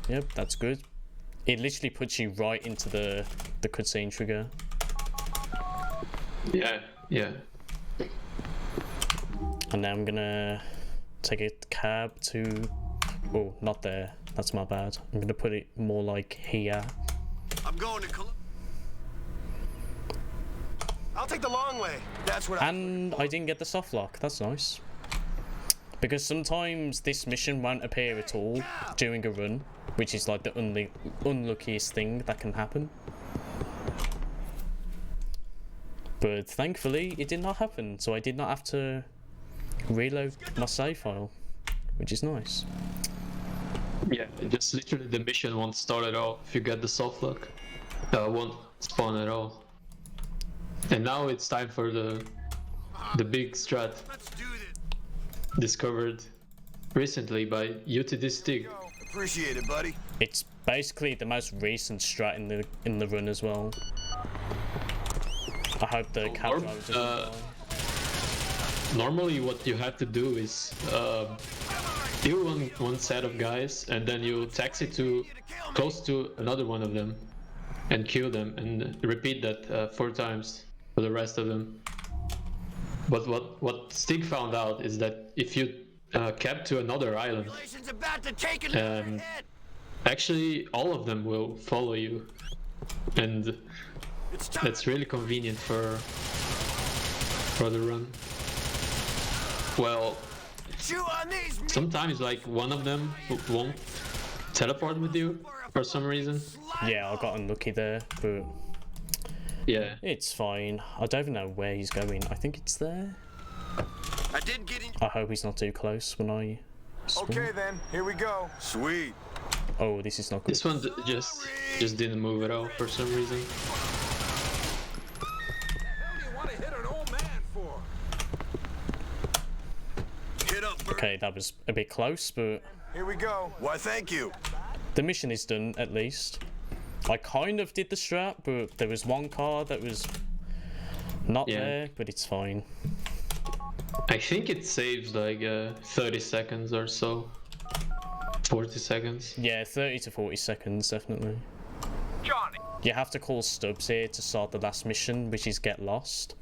Yep, that's good. It literally puts you right into the cutscene trigger. Yeah, yeah. And now I'm gonna take a cab to... Oh, not there. That's my bad. I'm gonna put it more like here. I'm going to I'll take the long way. That's what And I didn't get the soft lock. That's nice. Because sometimes this mission won't appear at all during a run, which is like the unluckiest thing that can happen. But thankfully it did not happen, so I did not have to reload my save file, which is nice. Yeah, just literally the mission won't start at all if you get the soft lock. Won't spawn at all. And now it's time for the big strat Let's do this. discovered recently by UTD Stig. Appreciate it, buddy. It's basically the most recent strat in the run as well. I hope the cab driver doesn't die. Normally what you have to do is kill one set of guys and then you taxi to close to another one of them and kill them and repeat that 4 times for the rest of them. But what Stig found out is that if you cab to another island, About to take another hit. actually all of them will follow you, and It's time. that's really convenient for the run. Well, Chew on these. sometimes like one of them won't teleport with you for some reason. Yeah, I got unlucky there, but Yeah. it's fine. I don't even know where he's going. I think it's there. I did get in. I hope he's not too close when I spawn. Okay then, here we go. Sweet. Oh, this is not good. This one just didn't move at all for some reason. What do you want to hit an old man for? Hit up, Bert. Okay, that was a bit close, but Here we go. Why, thank you. the mission is done at least. I kind of did the strat, but there was one car that was not Yeah. there, but it's fine. I think it saves like 30 seconds or so. 40 seconds. Yeah, 30 to 40 seconds, definitely. Johnny. You have to call Stubbs here to start the last mission, which is get lost.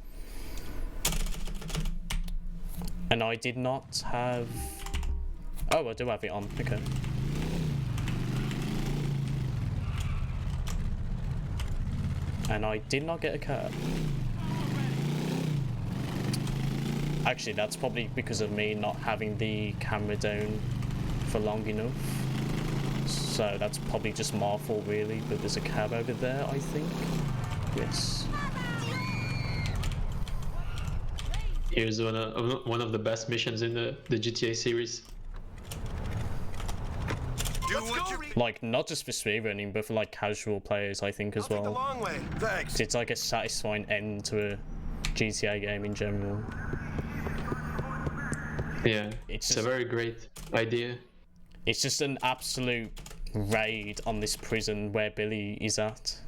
And I did not have... Oh, I do have it on, okay. And I did not get a cab. Actually, that's probably because of me not having the camera down for long enough. So that's probably just my fault really, but there's a cab over there, I think. Yes. Here's one of the best missions in the GTA series. Do what you Like, not just for speedrunning, but for like casual players, I think, as take the well. long way. Thanks. 'Cause it's like a satisfying end to a GTA game in general. Yeah, It's it's a just- very great idea. It's just an absolute raid on this prison where Billy is at.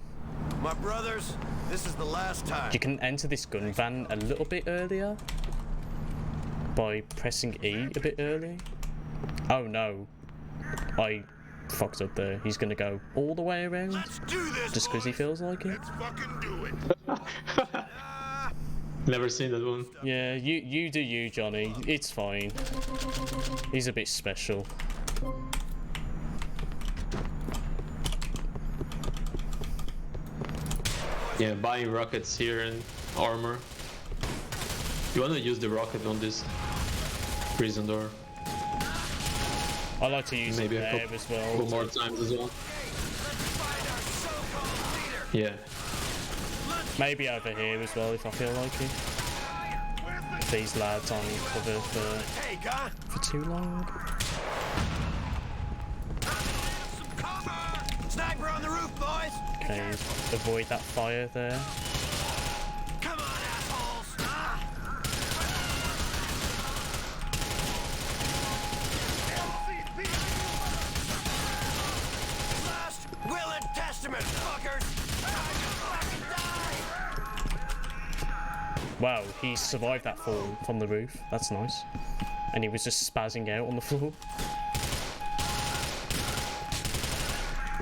My brothers, this is the last time. You can enter this gun van a little bit earlier by pressing E a bit early. Oh no, I fucked up there. He's gonna go all the way around Let's do this. just because he feels like it. Let's fucking do it. Never seen that one. Yeah, you do you, Johnny. It's fine. He's a bit special. Yeah, buying rockets here and armor. You wanna use the rocket on this prison door? I like to use Maybe it a there couple, as well. couple more times as well. Yeah. Maybe over here as well if I feel like it. If these lads aren't cover Hey, guy. for too long. Sniper on the roof, boys. Okay, avoid that fire there. Come on, assholes. Last will and testament, fuckers. Wow, he survived that fall from the roof. That's nice. And he was just spazzing out on the floor.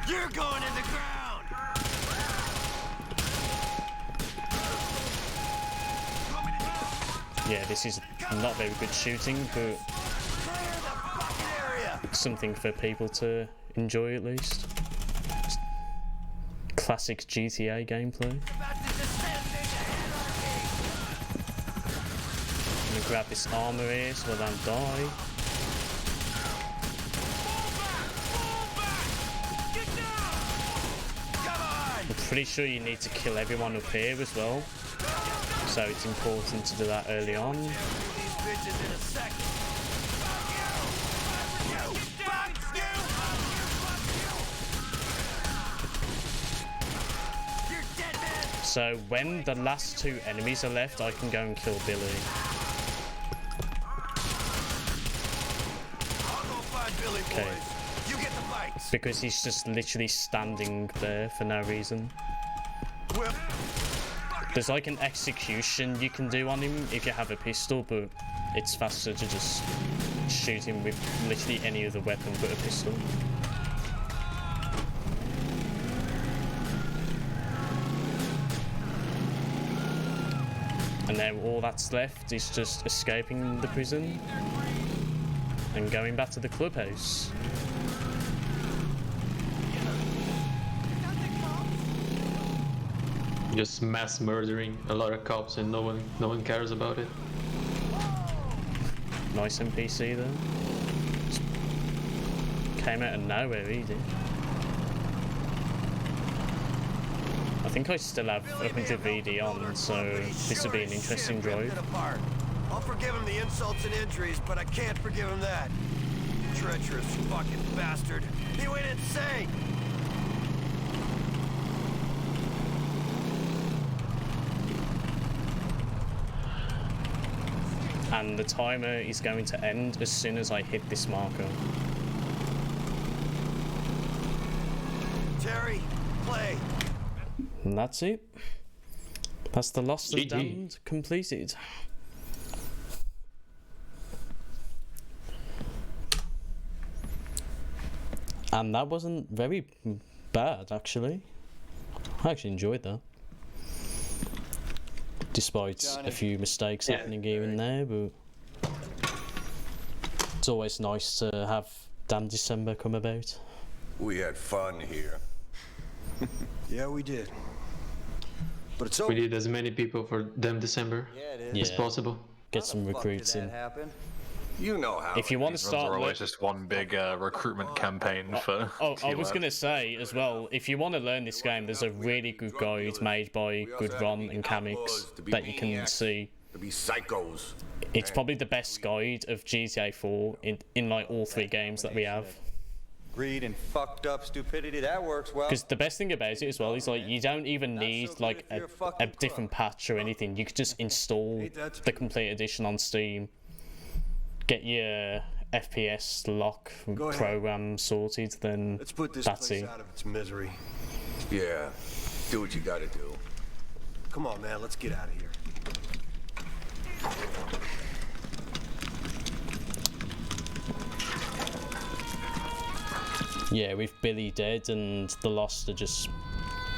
You're going in the ground. Yeah, this is not very good shooting, but Clear the fucking area. something for people to enjoy at least. Just classic GTA gameplay. About to descend into anarchy. I'm gonna grab this armor here so I don't die. Get down. Come on. I'm pretty sure you need to kill everyone up here as well. So it's important to do that early on. These bitches in a second. Fuck you. Fuck you. You're dead, man. So when the last two enemies are left, I can go and kill Billy. I'll go find Billy, Okay. boys. You get the bikes. Because he's just literally standing there for no reason. Whip. There's like an execution you can do on him if you have a pistol, but it's faster to just shoot him with literally any other weapon but a pistol. And now all that's left is just escaping the prison and going back to the clubhouse. Just mass murdering a lot of cops and no one cares about it. Nice NPC there. Just came out of nowhere, he did. I think I still have 100 VD on, so this will be an interesting drive. I'll forgive him the insults and injuries, but I can't forgive him that. Treacherous fucking bastard. He went insane. And the timer is going to end as soon as I hit this marker. Terry, play. And that's it. That's the Lost and GG. Damned completed. And that wasn't very bad, actually. I actually enjoyed that. Despite a few mistakes happening here and there, but it's always nice to have Damn December come about. We had fun here. Yeah, we did. But it's over. We need as many people for them December as Yeah. possible. Get some recruits in. You know how. If you want to These ones start, are always just one big recruitment campaign for. oh, I was keywords. gonna say as well. If you want to learn this game, there's a really good guide made by Good Ron and Camix that you can see. To be psychos. It's probably the best guide of GTA 4 in like all three games that we have. Greed and fucked up stupidity, that works well. Because the best thing about it as well is like you don't even need like a different patch or anything. You could just install the complete edition on Steam, get your FPS lock program sorted, then Let's put this that's place it. out of its misery. Yeah, do what you gotta do. Come on, man, let's get out of here. Yeah, with Billy dead and the Lost are just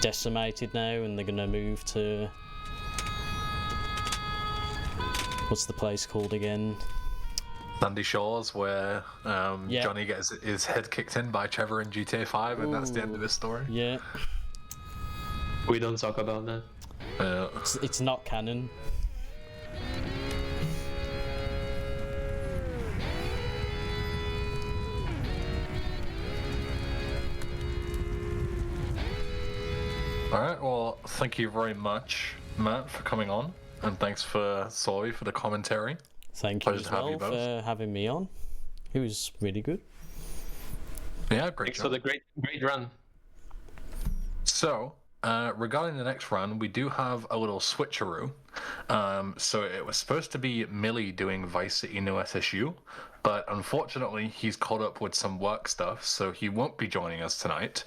decimated now, and they're gonna move to what's the place called again? Sandy Shores, where Johnny gets his head kicked in by Trevor in GTA 5, and that's the end of his story. Yeah. We don't talk about that. It's not canon. Alright, well, thank you very much, Matt, for coming on, and thanks for Sorry for the commentary. Thank you as well for having me on. It was really good. Yeah, great Thanks job. for the great run. So, regarding the next run, we do have a little switcheroo. So it was supposed to be Millie doing Vice City No SSU, but unfortunately he's caught up with some work stuff, so he won't be joining us tonight.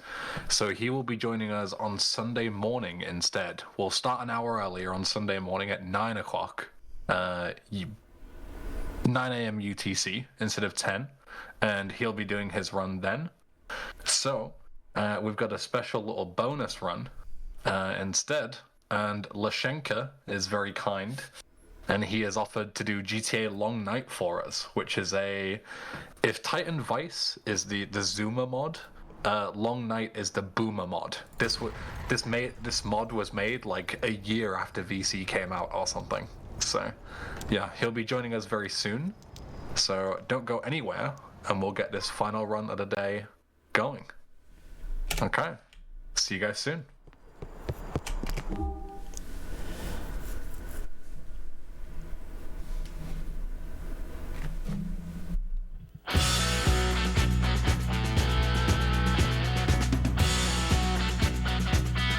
So he will be joining us on Sunday morning instead. We'll start an hour earlier on Sunday morning at 9 o'clock, 9 a.m. UTC instead of 10, and he'll be doing his run then. So, we've got a special little bonus run instead, and Lashenka is very kind, and he has offered to do GTA Long Night for us, which is if Titan Vice is the Zuma mod, Long Night is the Boomer mod. This mod was made like a year after VC came out or something. So, yeah, he'll be joining us very soon. So don't go anywhere, and we'll get this final run of the day going. Okay, see you guys soon.